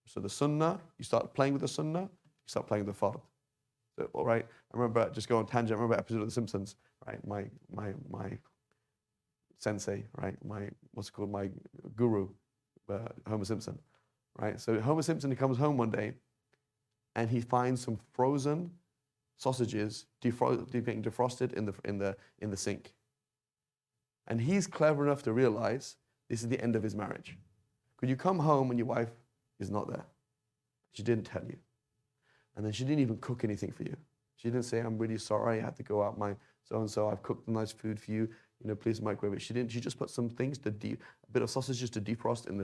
So the Sunnah, you start playing with the Sunnah, you start playing with the Fard. So, all right, I remember, just go on tangent, I remember an episode of The Simpsons, right? My sensei, right? My guru, Homer Simpson, right? So Homer Simpson, he comes home one day and he finds some frozen sausages being defrosted in the sink. And he's clever enough to realize this is the end of his marriage. Could you come home and your wife is not there? She didn't tell you. And then she didn't even cook anything for you. She didn't say, I'm really sorry, I had to go out, my so-and-so, I've cooked nice food for you, please microwave it. She didn't, she just put some things a bit of sausages to defrost in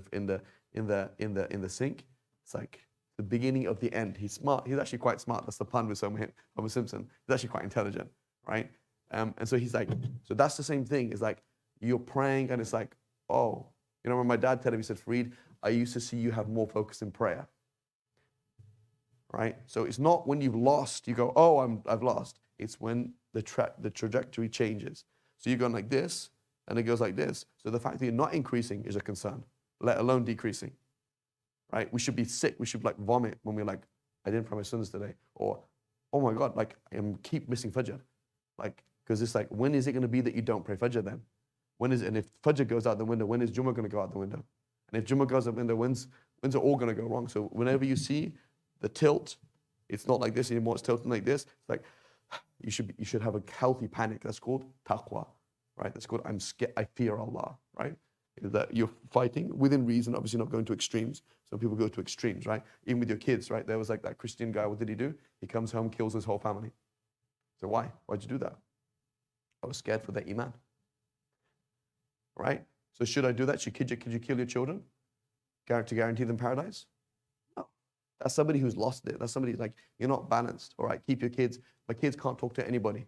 the sink. It's like the beginning of the end. He's smart, he's actually quite smart. That's the pun with Homer Simpson. He's actually quite intelligent, right? And so he's like, so that's the same thing. It's like, you're praying and it's like, oh, when my dad told him, he said, Fareed, I used to see you have more focus in prayer. Right? So it's not when you've lost, you go, oh, I've lost. It's when the trajectory changes. So you're going like this, and it goes like this. So the fact that you're not increasing is a concern, let alone decreasing. Right? We should be sick. We should like vomit when we're like, I didn't pray my sunnahs today. Or, oh my God, like I keep missing Fajr. Like, because it's like, when is it going to be that you don't pray Fajr then? When is it? And if Fajr goes out the window, when is Jummah going to go out the window? And if Jummah goes out the window, when's it all going to go wrong? So whenever you see the tilt, it's not like this anymore, it's tilting like this. It's like, you should have a healthy panic. That's called taqwa, right? That's called, I'm scared, I fear Allah, right? That you're fighting within reason, obviously not going to extremes. Some people go to extremes, right? Even with your kids, right? There was like that Christian guy, what did he do? He comes home, kills his whole family. So why? Why'd you do that? I was scared for their iman, right? So should I do that? Could you kill your children to guarantee them paradise? No. That's somebody who's lost it. That's somebody like, you're not balanced. All right, keep your kids. My kids can't talk to anybody.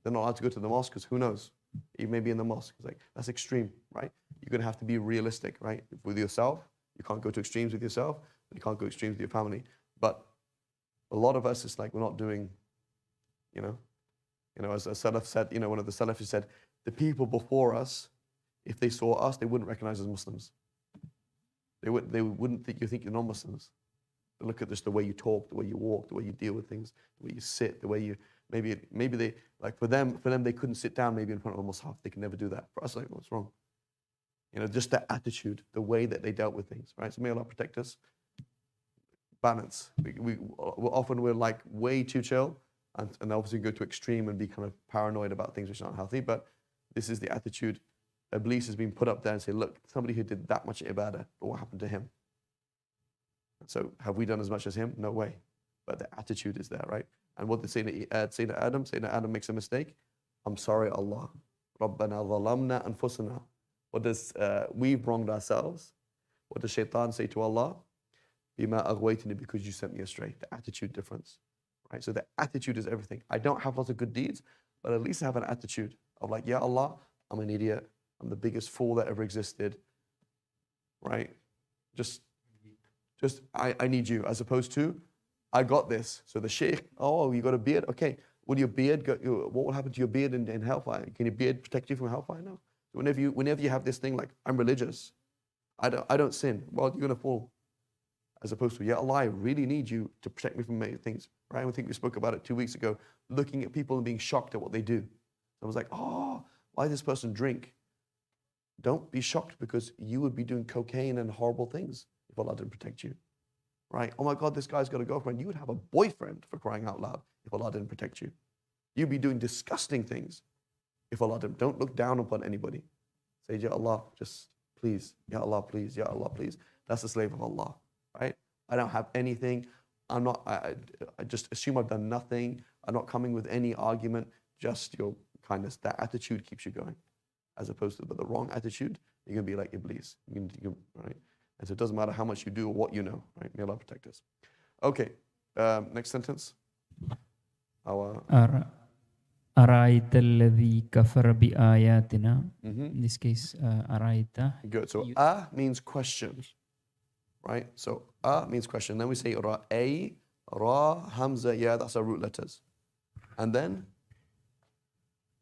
They're not allowed to go to the mosque because who knows? You may be in the mosque. It's like, that's extreme, right? You're going to have to be realistic, right? With yourself, you can't go to extremes with yourself. You can't go extremes with your family. But a lot of us, it's like we're not doing, as a Salaf said, one of the Salafis said, the people before us, if they saw us, they wouldn't recognize us as Muslims. They wouldn't think you're non-Muslims. They look at just the way you talk, the way you walk, the way you deal with things, the way you sit, the way you, maybe they, like for them, they couldn't sit down maybe in front of a Mus'haf. They can never do that. For us, like, what's wrong? Just that attitude, the way that they dealt with things, right? So may Allah protect us. Balance. We're like way too chill, and obviously go to extreme and be kind of paranoid about things which aren't healthy, but this is the attitude. Iblis has been put up there and say, look, somebody who did that much ibadah, but what happened to him? So have we done as much as him? No way. But the attitude is there, right? And what did Sayyidina Adam makes a mistake. I'm sorry, Allah. Rabbana zalamna anfusana. What does, we've wronged ourselves. What does shaitan say to Allah? Bima aghwaytani, because you sent me astray. The attitude difference, right? So the attitude is everything. I don't have lots of good deeds, but at least I have an attitude of like, yeah, Allah, I'm an idiot. I'm the biggest fool that ever existed, right? Just I need you, as opposed to, I got this. So the sheikh, oh, you got a beard? Okay, will your beard go, what will happen to your beard in hellfire? Can your beard protect you from hellfire? No. So whenever you have this thing like, I'm religious, I don't sin, well, you're going to fall. As opposed to, yeah, Allah, I really need you to protect me from many things, right? I think we spoke about it 2 weeks ago, looking at people and being shocked at what they do. I was like, oh, why does this person drink? Don't be shocked, because you would be doing cocaine and horrible things if Allah didn't protect you, right? Oh my God, this guy's got a girlfriend. You would have a boyfriend, for crying out loud, if Allah didn't protect you. You'd be doing disgusting things if Allah didn't. Don't look down upon anybody. Say, Ya Allah, just please. Ya Allah, please. Ya Allah, please. That's the slave of Allah, right? I don't have anything. I just assume I've done nothing. I'm not coming with any argument, just your kindness. That attitude keeps you going. As opposed to the wrong attitude, you're going to be like Iblis. Right? And so it doesn't matter how much you do or what you know. Right? May Allah protect us. Okay, next sentence. أرأيت الذي كفر بآياتنا. In this case, أرأيت. Good. So means question. Right? So means question. Then we say Ra'ay, Ra, Hamza, yeah, that's our root letters. And then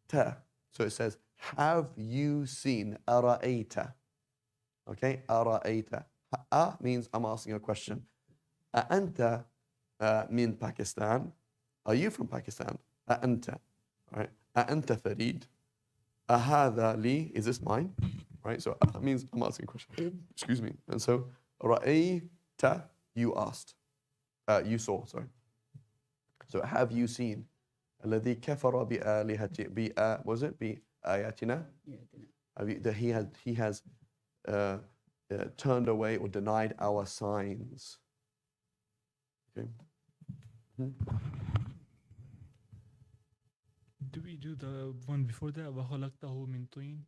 Ta. So it says, have you seen? Ara'ayta. Okay? Ara'ayta. Means I'm asking a question. Anta min Pakistan. Are you from Pakistan? Anta. Right? Anta Farid. Ahadha li. Is this mine? Right? So means I'm asking a question. Excuse me. And so Ra'ayta, you asked. You saw, sorry. So have you seen? الذي كفر بآلهة was it بآياتنا? That he has turned away or denied our signs. Okay. Do we do the one before that? وَخَلَقْتَهُ مِنْ طِينٍ?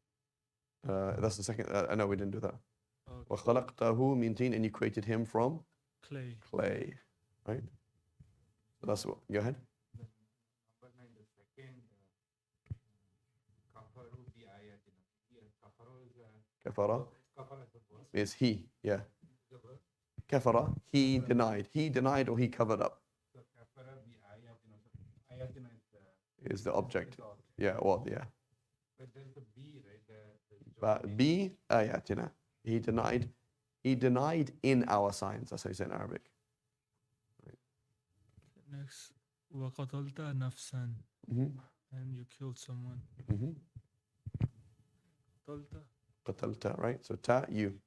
That's the second. No, we didn't do that. Okay. وَخَلَقْتَهُ مِنْ طِينٍ, and you created him from Clay. clay. Right? So that's what. Go ahead. Number 9, the second kafaru bi ayatina. Here, kafaru is Kafara kafara is the verb. is he. Yeah. The verb. Kafara, he denied. He denied or he covered up So kafara bi ayatina. So ayatina is the object. is the object. Yeah, well, yeah. But there's the B, right? The But bi ayatina. He denied in our signs. That's how you say it in Arabic. Next, وَقَتَلْتَ نَفْسًا, Mm-hmm. and you killed someone. Mm-hmm. قتلت. Qatalta, right? So ta, you,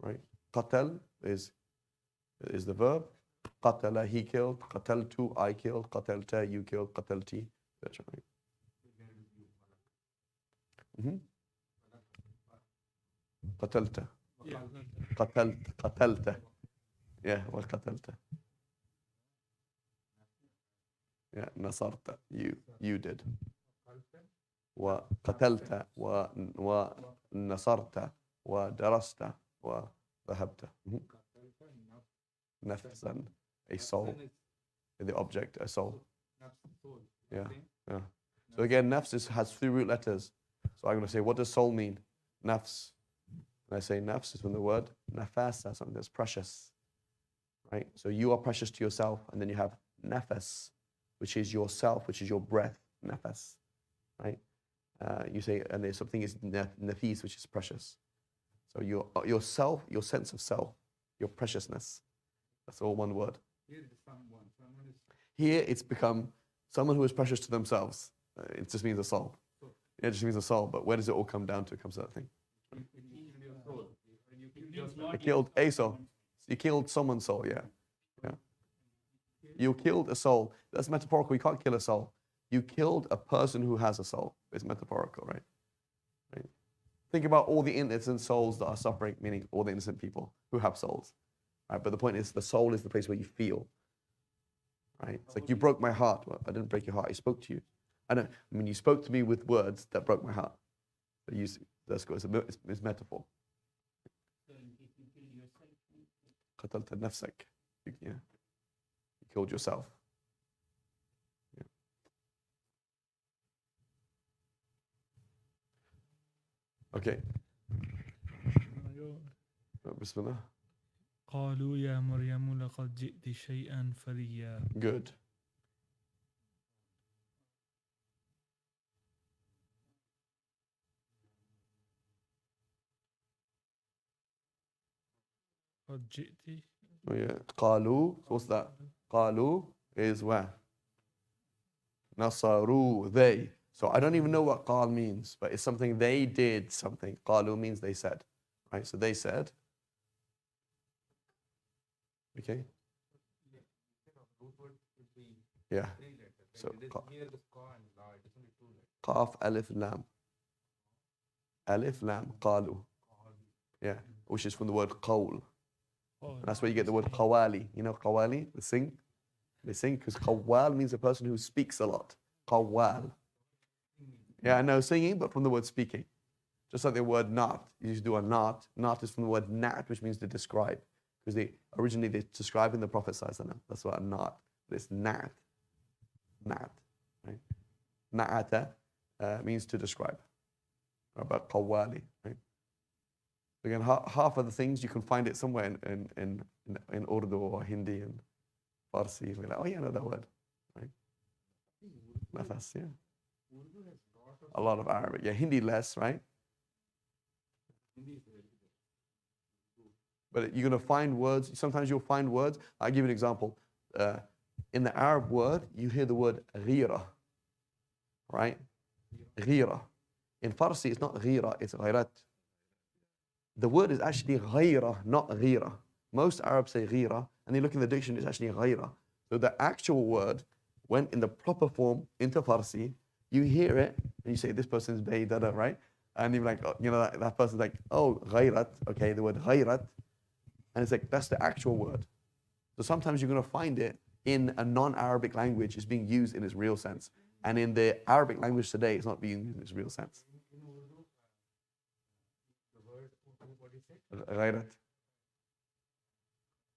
right? Qatal is the verb. Qatala, he killed. Qataltu, I killed. Qatalta, you killed. Qatalti, that's right. Mm-hmm. Qatalta. Yeah. Qatalta. Yeah, well, qatalta. Yeah, nasarta, you did. وقتلت ونصرت ودرست وذهبت. نفسا, a soul, the object, a soul. Yeah, yeah. So again, nafs has 3 root letters. So I'm going to say, what does soul mean? Nafs. When I say nafs, is from the word nafasa, something that's precious. Right? So you are precious to yourself, and then you have nafas, which is yourself, which is your breath, nafas. Right? You say, and there's something is nafis, which is precious. So yourself, your sense of self, your preciousness. That's all one word. Here it is someone. Someone is Here it's become someone who is precious to themselves. It just means a soul. It just means a soul. But where does it all come down to? It comes to that thing. you killed your soul. You killed yourself. I killed a soul. You killed someone's soul, yeah. Yeah. You killed a soul. That's metaphorical. You can't kill a soul. You killed a person who has a soul. It's metaphorical, right? Right. Think about all the innocent souls that are suffering, meaning all the innocent people who have souls. Right? But the point is, the soul is the place where you feel. Right? It's like you broke my heart. Well, I didn't break your heart. I spoke to you. I mean, you spoke to me with words that broke my heart. But that's good. It's metaphor. قتلت نفسك. Yeah. You killed yourself. Okay. Bismillah. قالوا يا مريم لقد جئت شيئا فريا. Good. قد جئت. Oh, yeah. Qalu. So what's that? Qalu is where? Nasaru, they. So I don't even know what qal means, but it's something they did something. Qalu means they said. Right? So they said. Okay? Root word would be Yeah. 3 letters. So, Like it is qa- here the ska and la, it is only 2 letters. Qaf, alif, lam. Alif, lam, qalu. Yeah. Which is from the word qawl. Oh, And that's where you get the word qawali. You know qawali? They sing. They sing because qawwal means a person who speaks a lot. Qawwal. Yeah, I know singing, but from the word speaking. Just like the word not. You just do a not. Not is from the word nat, which means to describe. Because originally they're describing the Prophet ﷺ. That's what a not. But it's nat. Nat. Right? Na'ata means to describe. About qawwali. Right? Again, half of the things you can find it somewhere in Urdu or Hindi and Farsi. We're like, oh yeah, I know that word. Right? Nafas, yeah. Urdu has lot of A lot of Arabic. Yeah, Hindi less, right? Hindi is very good. But you're going to find words. Sometimes you'll find words. I'll give you an example. In the Arab word, you hear the word ghira, right? Ghira. In Farsi, it's not ghira, it's ghairat. The word is actually ghayra, not ghira. Most Arabs say ghira, and they look in the dictionary, it's actually ghayra. So the actual word went in the proper form into Farsi. You hear it, and you say, this person's baydada, right? And you're like, oh, you know, that person's like, oh, ghayrat, okay, the word ghayrat. And it's like, that's the actual word. So sometimes you're going to find it in a non-Arabic language is being used in its real sense. And in the Arabic language today, it's not being used in its real sense. In Urdu, the word, what do you say? Ghayrat.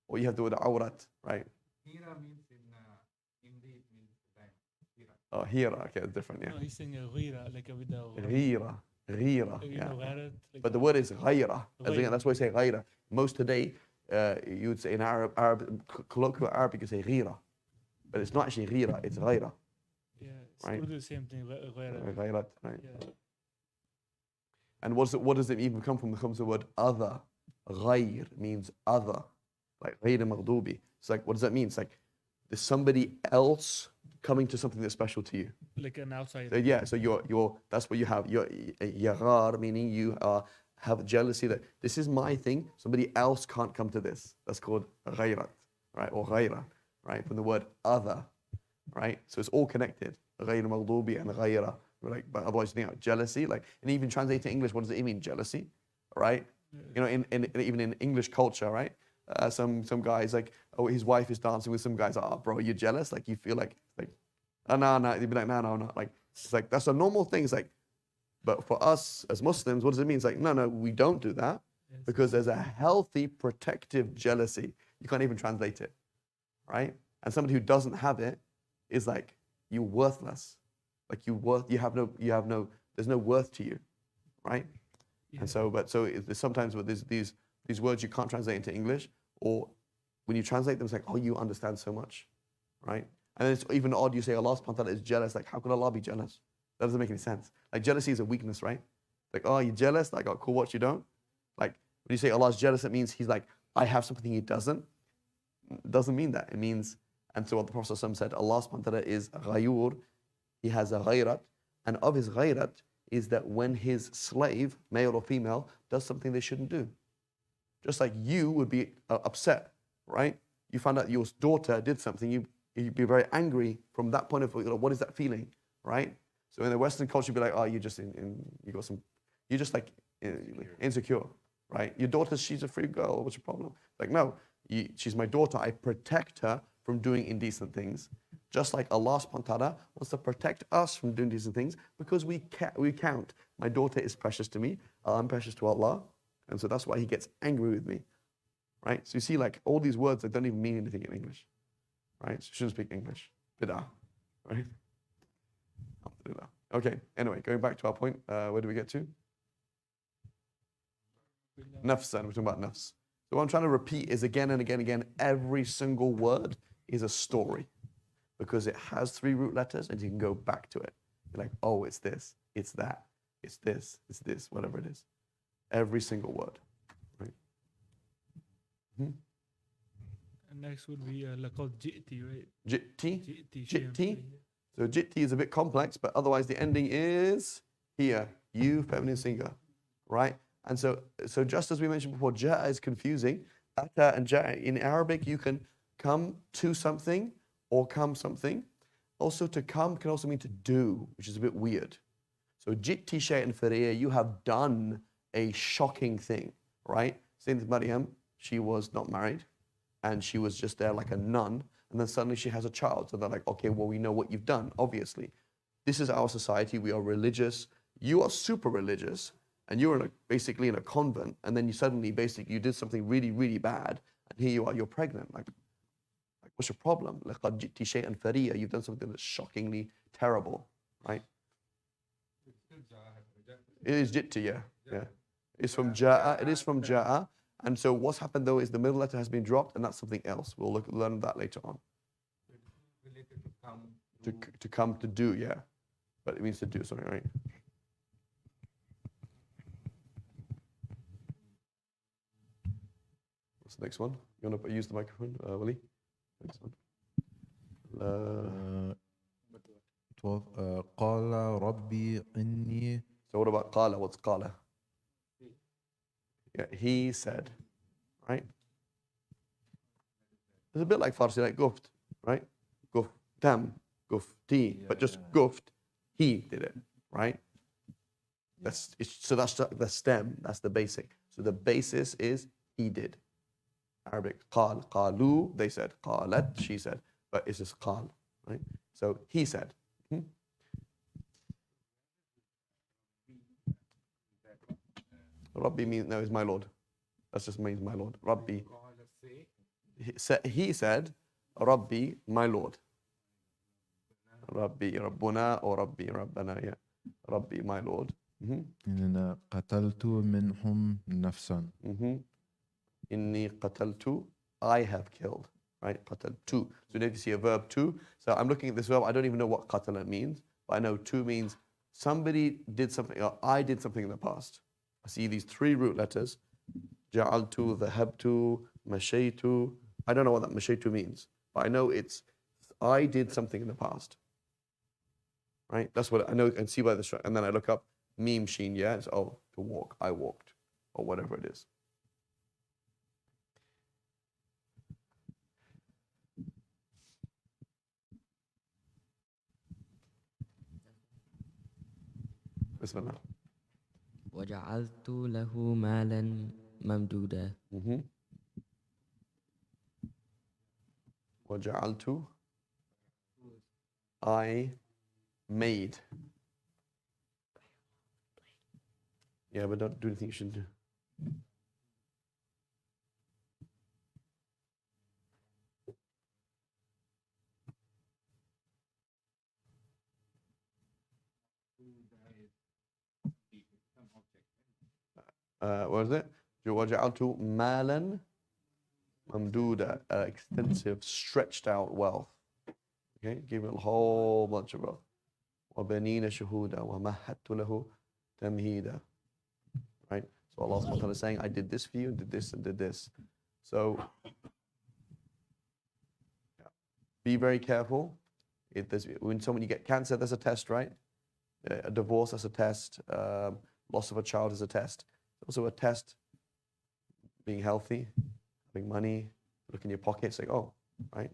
Or you have the word awrat, right? Hira means in Hindi, it means diamond. Hira. Oh, hira, okay, it's different, yeah. No, he's saying غيرة, like with the Ghira, ghira, you yeah. know, غيرت, like But the word is ghayra. Ghayra. That's why I say ghayra. Most today, you would say in colloquial Arabic, you say ghira. But it's not actually ghira, it's ghayra. yeah, it's Right. Urdu, same thing. غيرت. Ghayrat, right? Yeah. And what does it even come from? It comes from the word other. Ghayr means other. Like ghayr maghdubi. It's like, what does that mean? It's like there's somebody else coming to something that's special to you. Like an outside. So yeah, so you're that's what you have. You're yaghar, meaning you have jealousy that this is my thing, somebody else can't come to this. That's called ghayrat, right? Or ghayra, right? From the word other, right? So it's all connected. Ghayr maghdubi and ghayra. Like, but otherwise you think jealousy, like, and even translate to English, what does it mean? Jealousy, right? You know, even in English culture, right? Some guys like, oh, his wife is dancing with some guys. Oh, bro, you're jealous? Like, you feel like, oh, no, they'd be like, no, not. Like, it's like that's a normal thing. It's like, but for us as Muslims, what does it mean? It's like, no, we don't do that Yes. because there's a healthy, protective jealousy. You can't even translate it, right? And somebody who doesn't have it is like, you're worthless. Like there's no worth to you, right? Yeah. And so, there's sometimes there's these words you can't translate into English, or when you translate them, it's like, oh, you understand so much, right? And then it's even odd, you say Allah subhanahu wa ta'ala is jealous. Like, how could Allah be jealous? That doesn't make any sense. Like, jealousy is a weakness, right? Like, oh, you're jealous? Like, oh, cool, what you don't? Like, when you say Allah's jealous, it means he's like, I have something he doesn't. It doesn't mean that. It means, and so what the Prophet ﷺ said, Allah subhanahu wa ta'ala is ghayur, he has a ghayrat, and of his ghayrat is that when his slave, male or female, does something they shouldn't do. Just like you would be upset, right? You found out your daughter did something, you'd be very angry from that point of view. What is that feeling, right? So in the Western culture, you'd be like, oh, you're just you're just like insecure, right? Your daughter, she's a free girl. What's your problem? Like, no, she's my daughter. I protect her from doing indecent things. Just like Allah subhanahu wa ta'ala wants to protect us from doing decent things because we count. My daughter is precious to me. I'm precious to Allah. And so that's why he gets angry with me, right? So you see, like, all these words that don't even mean anything in English, right? So you shouldn't speak English. Bid'ah, right? Alhamdulillah. Okay, anyway, going back to our point, where do we get to? Nafsan, we're talking about nafs. So what I'm trying to repeat is again and again and again, every single word is a story because it has 3 root letters and you can go back to it. You're like, oh, it's this, it's that, it's this, whatever it is. Every single word, right? And next would be لقد جئتي, right? Jitti. جئتي شيئاً Jitti. فريا. So jitti is a bit complex, but otherwise the ending is here, you, feminine singular, right? And so just as we mentioned before, ja'a is confusing. Ata and ja'a, in Arabic, you can come to something or come something. Also, to come can also mean to do, which is a bit weird. So jitti shay'an fariya, you have done a shocking thing, right? Sayyidina Maryam, she was not married, and she was just there like a nun, and then suddenly she has a child. So they're like, okay, well, we know what you've done, obviously. This is our society, we are religious. You are super religious, and you're basically in a convent, and then you suddenly, basically, you did something really, really bad, and here you are, you're pregnant. Like what's your problem? لَقَدْ جِئْتِ شَيْئًا فَرِيًّا. You've done something that's shockingly terrible, right? It's still Jah. It is jitti, yeah. It's from ja'a. It is from ja'a. And so what's happened though is the middle letter has been dropped, and that's something else. We'll learn that later on. Related to come. To come, to do, yeah. But it means to do something, right? What's the next one? You want to use the microphone, Wali? Next one. 12 قال ربي إني. So what about qala? What's qala? Yeah, he said, right? It's a bit like Farsi, like guft, right? Guftam, gufti, but just guft, he did it, right? That's the stem, that's the basic. So the basis is he did. Arabic, qal, qalu, they said, qalat, she said, but it's just qal, right? So he said. Rabbi means, no, is my Lord. That just means my Lord. Rabbi. He said, Rabbi, my Lord. Rabbi, Rabbuna, or Rabbi, Rabbana, yeah. Rabbi, my Lord. إن قتلت منهم نفسا. Inni qataltu, I have killed. Right? Qataltu. So if you see a verb to, so I'm looking at this verb, I don't even know what qatala means, but I know to means somebody did something, or I did something in the past. I see these 3 root letters. Ja'altu, dhahabtu, mashaytu. I don't know what that mashaytu means, but I know it's I did something in the past. Right? That's what I know and see by the structure. And then I look up meme sheen, yeah, it's to walk, I walked, or whatever it is. Bismillah. وجعلت له مالا ممدودا. وجعلت, I made. Yeah, but don't do anything you shouldn't do. What was it? وَجَعَلْتُ مَالًا مَمْدُودًا, extensive, stretched out wealth. Okay, give it a whole bunch of wealth. وَبَنِينَ شُهُودًا وَمَهَّدْتُ لَهُ تَمْهِيدًا. Right? So Allah subhanahu wa ta'ala is saying, I did this for you, and did this, and did this. So, yeah. Be very careful. When you get cancer, there's a test, right? A divorce, that's a test. Loss of a child is a test. Also a test, being healthy, having money, look in your pockets, like, oh, right?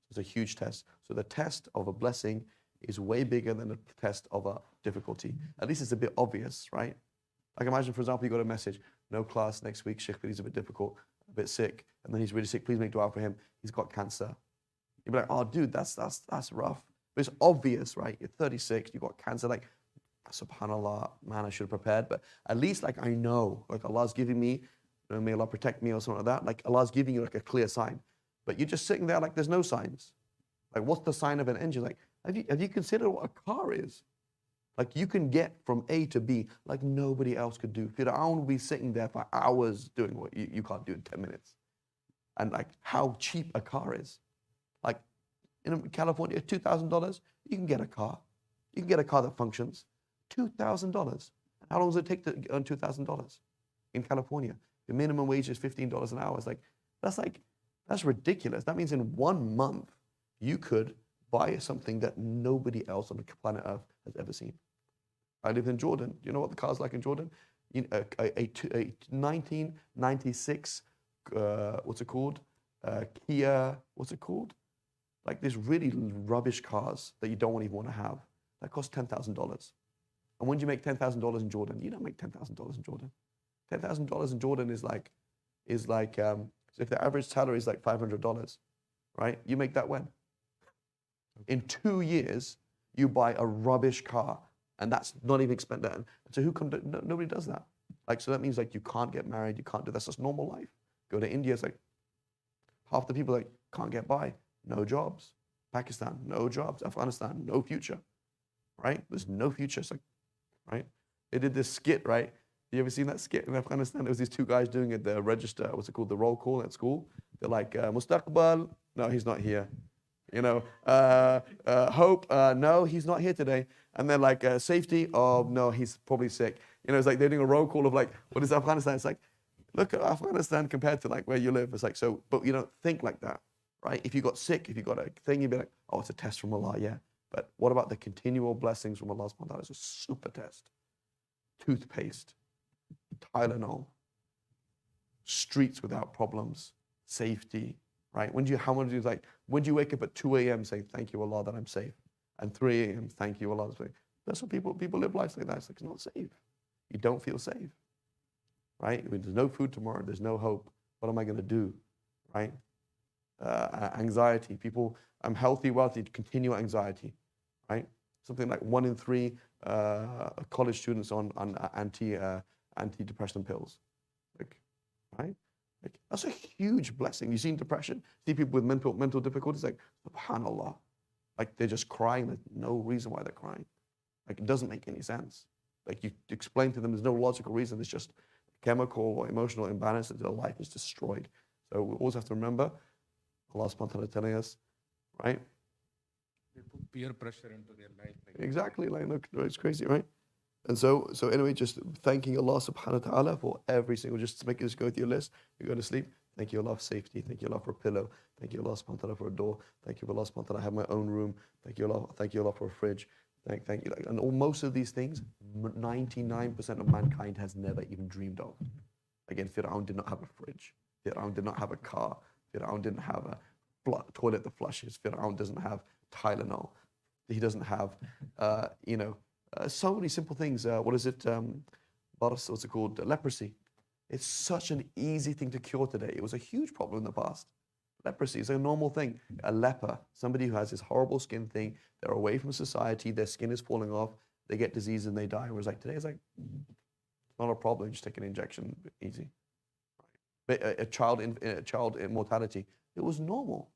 It's a huge test. So the test of a blessing is way bigger than the test of a difficulty. At least it's a bit obvious, right? Like imagine, for example, you got a message, no class next week, Sheikh, but he's a bit difficult, a bit sick, and then he's really sick, please make dua for him, he's got cancer. You'd be like, oh, dude, that's rough. But it's obvious, right? You're 36, you've got cancer, like, subhanallah, man, I should have prepared. But at least like I know, like Allah's giving me, may Allah protect me or something like that. Like Allah's giving you like a clear sign. But you're just sitting there like there's no signs. Like what's the sign of an engine? Like, have you considered what a car is? Like you can get from A to B like nobody else could do. Fir'aun will be sitting there for hours doing what you can't do in 10 minutes. And like how cheap a car is. Like in California, $2,000, you can get a car. You can get a car that functions. $2,000. How long does it take to earn $2,000 in California? The minimum wage is $15 an hour. It's that's ridiculous. That means in 1 month, you could buy something that nobody else on the planet Earth has ever seen. I live in Jordan. You know what the car's like in Jordan? A 1996, what's it called? Kia, what's it called? Like these really rubbish cars that you don't even want to have. That cost $10,000. And when do you make $10,000 in Jordan? You don't make $10,000 in Jordan. $10,000 in Jordan is like so if the average salary is like $500, right? You make that when? In 2 years, you buy a rubbish car, and that's not even expensive. So nobody does that. Like, so that means like you can't get married, you can't do that's just normal life. Go to India, it's like half the people like can't get by, no jobs. Pakistan, no jobs. Afghanistan, no future, right? There's no future. It's like, right? They did this skit, right? You ever seen that skit in Afghanistan? There was these two guys doing it, the register, what's it called, the roll call at school. They're like, Mustaqbal, no, he's not here. You know, hope, no, he's not here today. And then like safety, oh no, he's probably sick. You know, it's like they're doing a roll call of like, what is Afghanistan? It's like, look at Afghanistan compared to like where you live. It's like, so, but you don't think like that, right? If you got sick, if you got a thing, you'd be like, oh, it's a test from Allah, yeah. But what about the continual blessings from Allah subhanahu wa ta'ala? It's a super test. Toothpaste, Tylenol, streets without problems, safety, right? When do you wake up at 2 a.m. saying, thank you, Allah, that I'm safe? And 3 a.m., thank you, Allah. That's what people live lives like that. It's like, it's not safe. You don't feel safe, right? I mean, there's no food tomorrow. There's no hope. What am I going to do, right? Anxiety. People, I'm healthy, wealthy, continual anxiety, right? Something like 1 in 3 college students on antidepressant pills, like, right? Like, that's a huge blessing. You see depression, see people with mental difficulties, like, subhanallah, like they're just crying. There's no reason why they're crying. Like, it doesn't make any sense. Like, you explain to them, there's no logical reason. It's just chemical or emotional imbalance that their life is destroyed. So we always have to remember, Allah subhanahu wa ta'ala telling us, right? They put peer pressure into their life. Exactly, like, look, it's crazy, right? And so anyway, just thanking Allah subhanahu wa ta'ala for every single, just to make you just go through your list. You go to sleep. Thank you, Allah, for safety. Thank you, Allah, for a pillow. Thank you, Allah subhanahu wa ta'ala, for a door. Thank you, Allah subhanahu wa ta'ala, I have my own room. Thank you, Allah. Thank you, Allah, for a fridge. Thank you. And most of these things, 99% of mankind has never even dreamed of. Again, Fir'aun did not have a fridge. Fir'aun did not have a car. Fir'aun didn't have a toilet that flushes. Fir'aun doesn't have Tylenol. He doesn't have, so many simple things. What is it? What's it called? Leprosy. It's such an easy thing to cure today. It was a huge problem in the past. Leprosy is a normal thing. A leper, somebody who has this horrible skin thing, they're away from society, their skin is falling off, they get disease and they die. Whereas like today, it's like, it's not a problem, just take an injection, easy. But a child immortality, it was normal.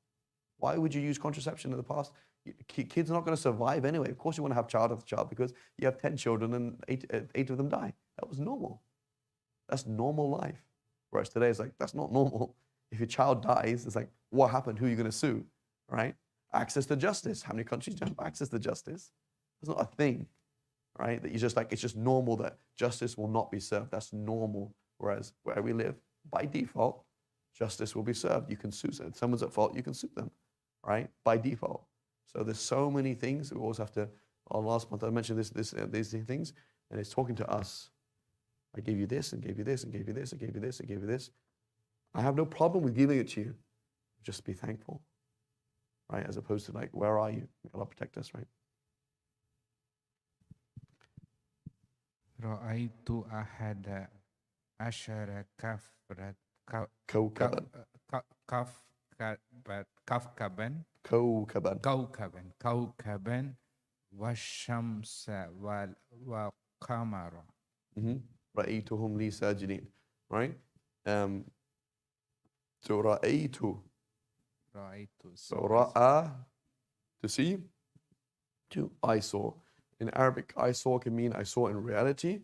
Why would you use contraception in the past? Kids are not going to survive anyway. Of course you want to have child after child because you have 10 children and eight of them die. That was normal. That's normal life. Whereas today it's like, that's not normal. If your child dies, it's like, what happened? Who are you going to sue? Right? Access to justice. How many countries do you have access to justice? It's not a thing, right? That you just like, it's just normal that justice will not be served. That's normal. Whereas where we live, by default, justice will be served. You can sue. So if someone's at fault, you can sue them, right? By default. So there's so many things. We always have to, last month I mentioned these things, and it's talking to us. I gave you this and gave you this and gave you this and gave you this and gave you this. I have no problem with giving it to you. Just be thankful, right? As opposed to like, where are you? May Allah protect us, right? رأيت أحد عشر كوكبا كوكبا والشمس والقمر. رأيتهم لي ساجدين, right? So رأيت. So رأى, to see. To I saw. In Arabic, I saw can mean I saw in reality,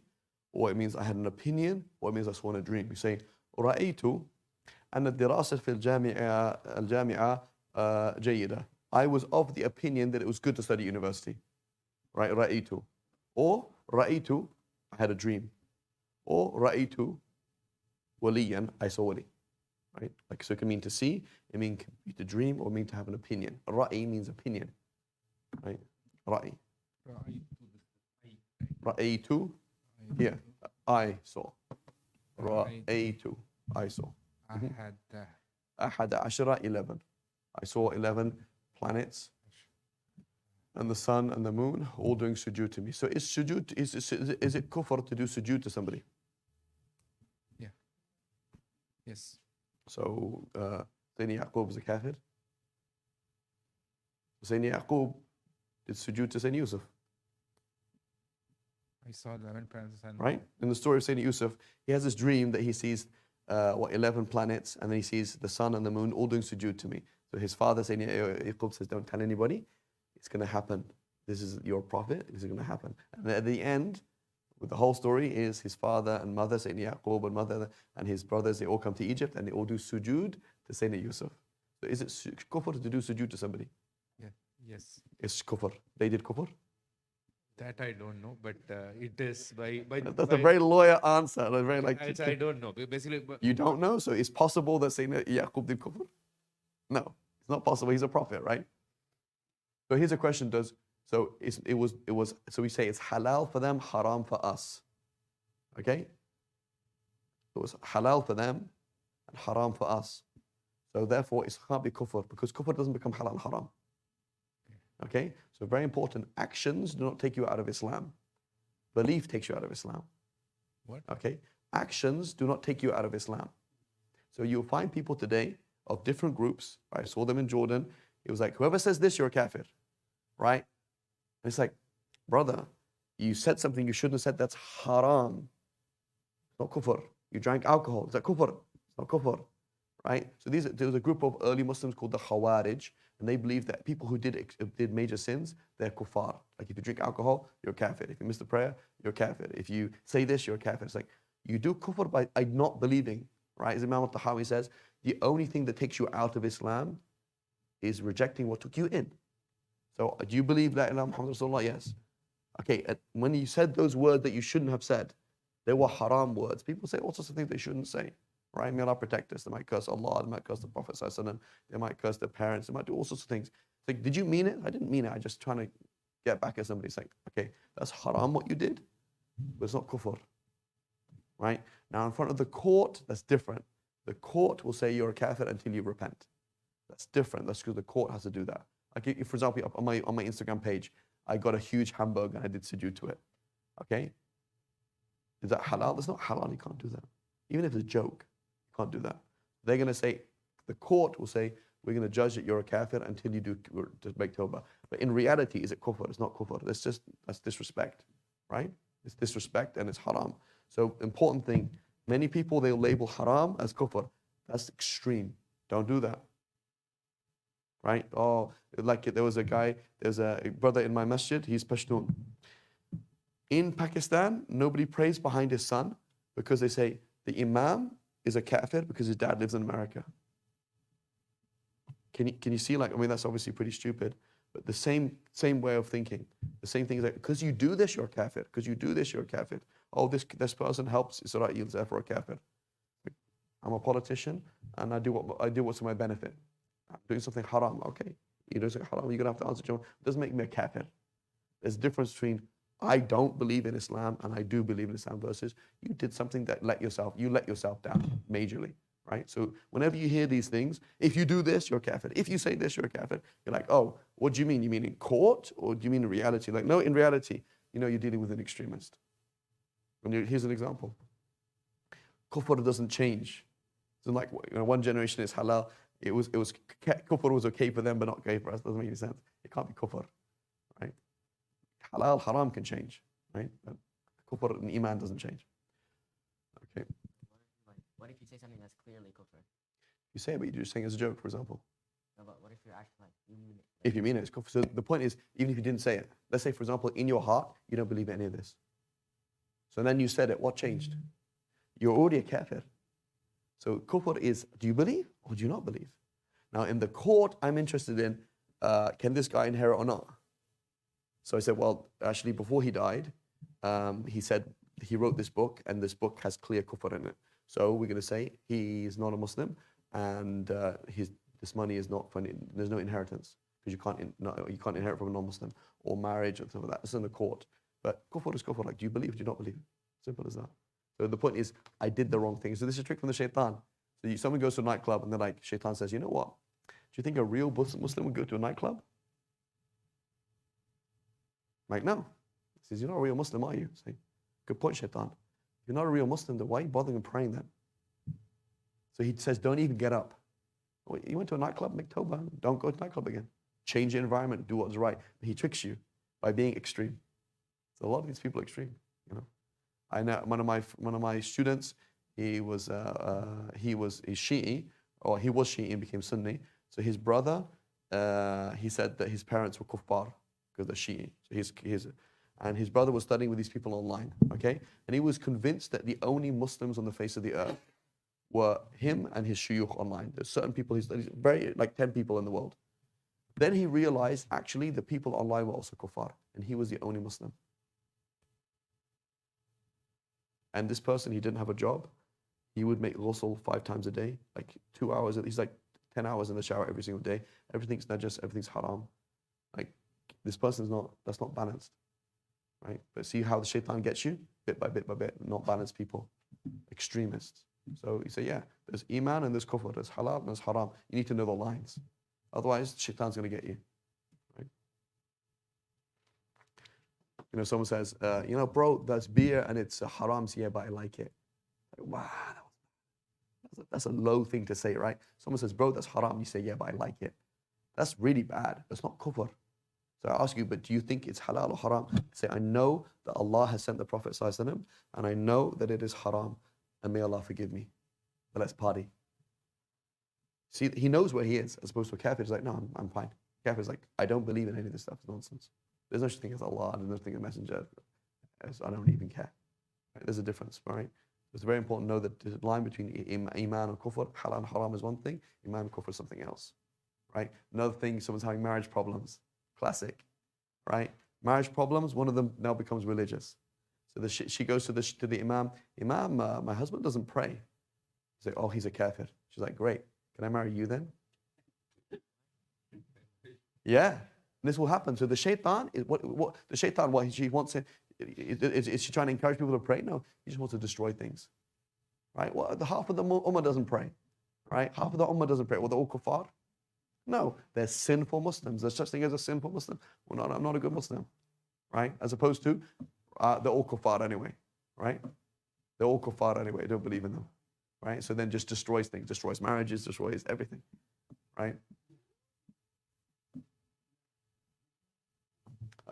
or it means I had an opinion, or it means I saw in a dream. You say, رأيت أن الدراسة في الجامعة جيدة. I was of the opinion that it was good to study university. Right? رأيت. Or رأيت, I had a dream. Or رأيت وليا, I saw wali. Right? Like, so it can mean to see, it means to dream, or mean to have an opinion. رأي means opinion. Right? رأي. رأيت, yeah, I saw. رأيت, I saw. أحد عشر, 11. I saw 11 planets and the sun and the moon all doing sujood to me. So is sujood, is it kufr to do sujood to somebody? Yeah. Yes. So Sayyidina Yaqub was a kafir. Sayyidina Yaqub did sujood to Sayyidina Yusuf. I saw 11 planets and Right? In the story of Sayyidina Yusuf, he has this dream that he sees 11 planets, and then he sees the sun and the moon all doing sujood to me. So his father, Sayyidina Yaqub, says, don't tell anybody. It's going to happen. This is your prophet. This is going to happen. And at the end, with the whole story is his father and mother, Sayyidina Yaqub and mother and his brothers, they all come to Egypt and they all do sujood to Sayyidina Yusuf. So is it kufr to do sujood to somebody? yeah. Yes. It's kufr. They did kufr? That I don't know, but it is by That's a very lawyer answer. A very like. I don't know. Basically, You don't know? So it's possible that Sayyidina Yaqub did kufr? No, it's not possible. He's a prophet, right? So here's a question: so we say it's halal for them, haram for us. Okay? It was halal for them and haram for us. So therefore, it can't be kufr, because kufr doesn't become halal and haram. Okay? So very important. Actions do not take you out of Islam. Belief takes you out of Islam. What? Okay? Actions do not take you out of Islam. So you'll find people today of different groups. I saw them in Jordan. It was like, whoever says this, you're a kafir. Right? And it's like, brother, you said something you shouldn't have said. That's haram. It's not kufr. You drank alcohol. Is that kufr? It's not kufr. Right? So there was a group of early Muslims called the Khawarij, and they believed that people who did major sins, they're kuffar. Like if you drink alcohol, you're a kafir. If you miss the prayer, you're a kafir. If you say this, you're a kafir. It's like, you do kufr by not believing. Right? As Imam al-Tahawi says, the only thing that takes you out of Islam is rejecting what took you in. So do you believe La ilaha Muhammad Rasulullah? Yes. Okay, when you said those words that you shouldn't have said, they were haram words. People say all sorts of things they shouldn't say. Right? May Allah protect us. They might curse Allah, they might curse the Prophet ﷺ, they might curse their parents, they might do all sorts of things. It's like, did you mean it? I didn't mean it. I'm just trying to get back at somebody. It's like, okay, that's haram what you did, but it's not kufr. Right? Now in front of the court, that's different. The court will say you're a kafir until you repent. That's different. That's because the court has to do that. Like if, for example, on my Instagram page, I got a huge hamburger and I did sujood to it. Okay? Is that halal? That's not halal. You can't do that. Even if it's a joke, you can't do that. They're going to say, the court will say, we're going to judge that you're a kafir until you do to make tawbah. But in reality, is it kufr? It's not kufr. That's disrespect, right? It's disrespect and it's haram. So important thing, many people, they'll label haram as kufr. That's extreme. Don't do that. Right? Oh, like there's a brother in my masjid, he's Pashtun. In Pakistan, nobody prays behind his son because they say the imam is a kafir because his dad lives in America. Can you see, like, I mean, that's obviously pretty stupid, but the same way of thinking. The same thing is like, because you do this, you're a kafir. Because you do this, you're a kafir. Oh, this person helps Israel, therefore a kafir. I'm a politician and I do what's to my benefit. I'm doing something haram. Okay, you're doing something haram, you're gonna have to answer to him. It doesn't make me a kafir. There's a difference between I don't believe in Islam and I do believe in Islam versus you did something that let yourself down majorly. Right? So whenever you hear these things, if you do this, you're a kafir. If you say this, you're a kafir. You're like, oh, what do you mean? You mean in court or do you mean in reality? Like, no, in reality, you're dealing with an extremist. And here's an example. Kufr doesn't change. So like, one generation is halal. Kufr was okay for them, but not okay for us. Doesn't make any sense. It can't be kufr, right? Halal, haram can change, right? But kufr and iman doesn't change. Okay. What if you say something that's clearly kufr? You say it, but you're just saying it as a joke, for example. No, but what if you're actually like, you mean it? If you mean it, it's kufr. So the point is, even if you didn't say it, let's say, for example, in your heart, you don't believe any of this. So then you said it, what changed? You're already a kafir. So kufr is, do you believe or do you not believe? Now in the court, I'm interested in, can this guy inherit or not? So I said, well, actually before he died, he said he wrote this book and this book has clear kufr in it. So we're going to say he's not a Muslim and this money is not funny. There's no inheritance because you can't inherit from a non-Muslim or marriage or something like that. It's in the court. But kufr is kufr. Like, do you believe or do you not believe? Simple as that. So the point is, I did the wrong thing. So this is a trick from the shaitan. So someone goes to a nightclub and they're like, shaitan says, you know what? Do you think a real Muslim would go to a nightclub? Like, no. He says, you're not a real Muslim, are you? Say, good point, shaitan. If you're not a real Muslim, then why are you bothering and praying then? So he says, don't even get up. Oh, you went to a nightclub, make tawbah. Don't go to a nightclub again. Change your environment, do what's right. But he tricks you by being extreme. So a lot of these people are extreme, you know. I know one of my students, he's Shi'i, or he was Shi'i and became Sunni. So his brother, he said that his parents were kuffar because they're Shi'i. So and his brother was studying with these people online, okay? And he was convinced that the only Muslims on the face of the earth were him and his shuyukh online. There's certain people he studies, like 10 people in the world. Then he realized actually the people online were also kuffar, and he was the only Muslim. And this person, he didn't have a job. He would make ghusl 5 times a day, like 2 hours. He's like 10 hours in the shower every single day. Everything's najas, everything's haram. Like, this person's that's not balanced, right? But see how the shaitan gets you? Bit by bit, not balanced people, extremists. So you say, yeah, there's iman and there's kufr, there's halal and there's haram. You need to know the lines. Otherwise, shaitan's going to get you, right? You know, someone says, you know, bro, that's beer and it's haram, so yeah, but I like it. Like, wow, that's a low thing to say, right? Someone says, bro, that's haram, you say, yeah, but I like it. That's really bad. That's not kufr. So I ask you, but do you think it's halal or haram? Say, I know that Allah has sent the Prophet ﷺ, and I know that it is haram, and may Allah forgive me. But let's party. See, he knows where he is, as opposed to a kafir. He's like, no, I'm fine. Kafir is like, I don't believe in any of this stuff. It's nonsense. There's no such thing as Allah. There's no such thing as Messenger. I don't even care. Right? There's a difference, right? It's very important to know that the line between iman and kufr, halal and haram is one thing, iman and kufr is something else, right? Another thing, someone's having marriage problems. Classic, right? Marriage problems, one of them now becomes religious. So she goes to the imam, my husband doesn't pray. He's like, oh, he's a kafir. She's like, great. Can I marry you then? Yeah. And this will happen. So the shaitan, she wants it. Is she trying to encourage people to pray? No, he just wants to destroy things. Right? Well, the half of the ummah doesn't pray. Right? Half of the ummah doesn't pray. Well, they're all kuffar. No, they're sinful Muslims. There's such thing as a sinful Muslim. Well, no, I'm not a good Muslim. Right? As opposed to, they're all kuffar anyway. Right? They're all kuffar anyway. I don't believe in them. Right? So then just destroys things, destroys marriages, destroys everything. Right?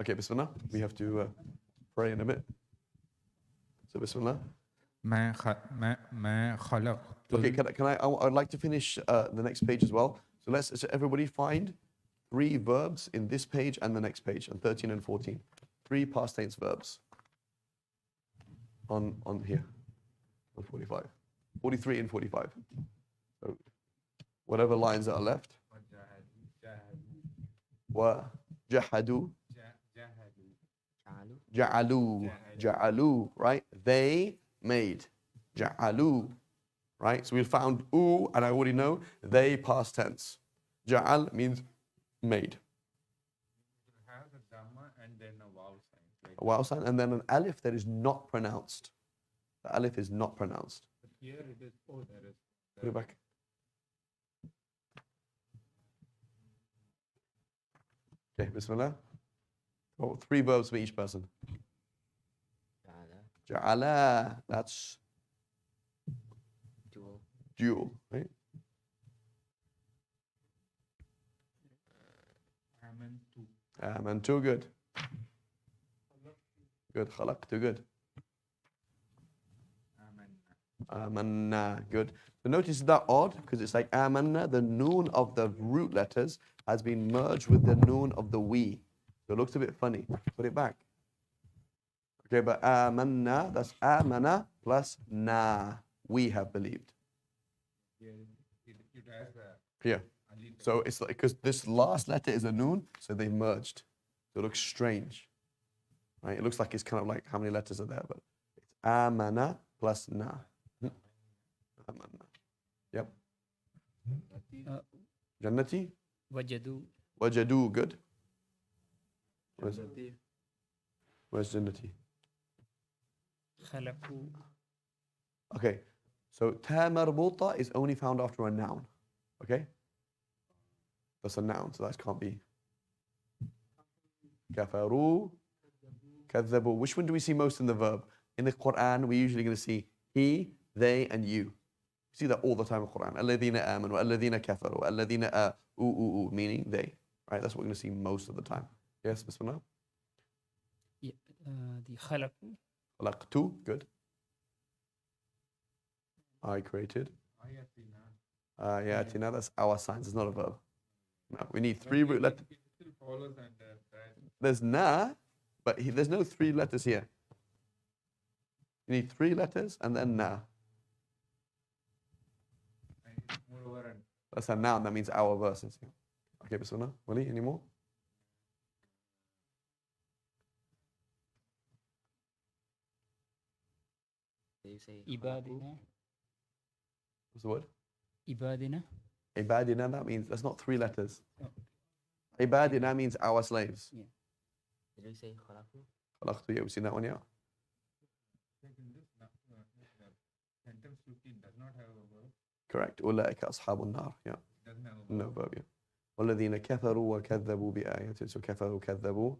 Okay, Bismillah. We have to pray in a bit. So Bismillah. Okay, I'd like to finish the next page as well. So let's everybody find 3 verbs in this page and the next page, on 13 and 14. 3 past tense verbs. On here. On 45. 43 and 45. So whatever lines that are left. Wa jahadu. Ja'alu, right? They made. Ja'alu, right? So we found oo, and I already know they past tense. Ja'al means made. Have a dhamma and then a wow sign. A wow sign, and then an alif that is not pronounced. The alif is not pronounced. But here it is, there is. Put it back. Okay, Bismillah. Oh, 3 verbs for each person. Ja'ala, that's dual, right? Amantu, good. Good, khalaqtu, good. Amanna. Good. So notice that odd because it's like amanna, the noon of the root letters has been merged with the noon of the we. So it looks a bit funny. Put it back. Okay, but amanna, that's amana plus na. We have believed. Yeah, it has a Here. So it's like, because this last letter is a noon, so they've merged. So it looks strange. Right? It looks like it's kind of like how many letters are there, but it's amana plus na. Amana. Yep. Uh, Jannati. Wajadu. Wajadu. Good. Where's Jannati? Khalaqu. Okay. So ta marbuta is only found after a noun. Okay? That's a noun, so that can't be. Kafaru. Kadhabu. Which one do we see most in the verb? In the Quran, we're usually going to see he, they, and you. You see that all the time in the Quran. Alladhina amanu, alladhina kafaru, alladhina meaning they. Right? That's what we're going to see most of the time. Yes, Bismillah. Yeah, the khalaqu. Khalaqtu. Good. I created. ayatina. Yatina, that's our signs. It's not a verb. No, we need three root letters. It still follows and that. There's na, but there's no three letters here. You need three letters and then na. Moreover, and That's a noun. That means our verses. Okay, Bismillah. Wali, any more? So you say Ibadina. What's the word? Ibadina. Ibadina, that means, that's not three letters. Oh. Ibadina means our slaves. did you say khalaqu? Khalaqtu, yeah, we've seen that one, yeah. like in this sentence 15 does not have a verb. Correct. Ulaika ashabun nar, yeah. It doesn't have a verb. No verb, yeah. وَالَّذِينَ كَفَرُوا وَكَذَّبُوا بِآيَاتِنَا. So كَفَروا كَذَّبوا.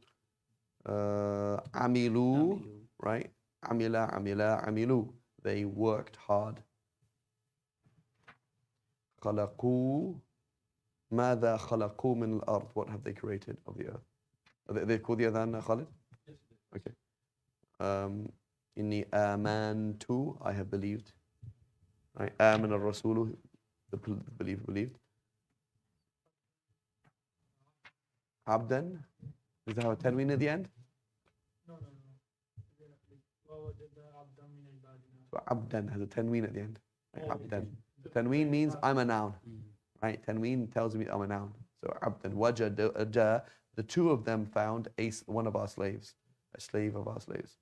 عَمِلُوا, right? عَمِلَا عَمِلَا عَمِلُوا. They worked hard. خَلَقُوا ماذا خَلَقُوا مِنَ الْأَرْضِ. What have they created of the earth? Are they called the adhan, Khalid? Okay. إِنِّي آمَنْتُ. I have believed. Right? آمَنَ الرَّسُولُ. The believer believed. Abdan. Does it have a tanween at the end? No. So abdan has a tanween at the end. Right? Abdan. Tanween means I'm a noun. Right? Tanween tells me I'm a noun. So abdan. Wajada. The two of them found one of our slaves. A slave of our slaves.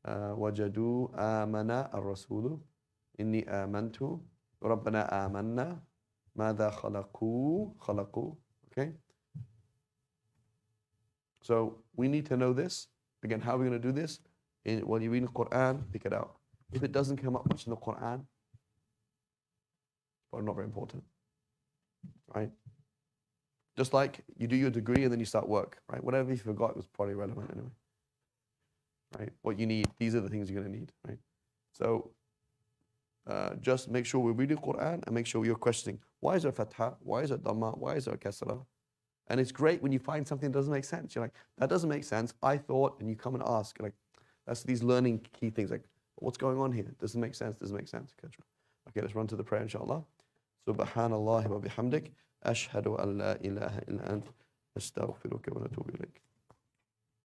Wajadu amana ar-rasulu. Inni amantu. Rabbana amanna. Mada khalaqu. Okay? So we need to know this. Again, how are we going to do this? When you read the Quran, pick it out. If it doesn't come up much in the Quran, probably not very important. Right? Just like you do your degree and then you start work. Right? Whatever you forgot was probably relevant anyway. Right? What you need, these are the things you're going to need. Right? So just make sure we read the Quran and make sure you're questioning. Why is there fatha? Why is there dhamma? Why is there kasra? And it's great when you find something that doesn't make sense. You're like, that doesn't make sense. I thought, and you come and ask. Like, that's these learning key things. Like, what's going on here? Doesn't make sense. Doesn't make sense, etc. Okay, let's run to the prayer, inshallah. Subhanallah wa bihamdik. Ashhadu an la ilaha illa ant. Astaghfiruka wa natubu ilayk.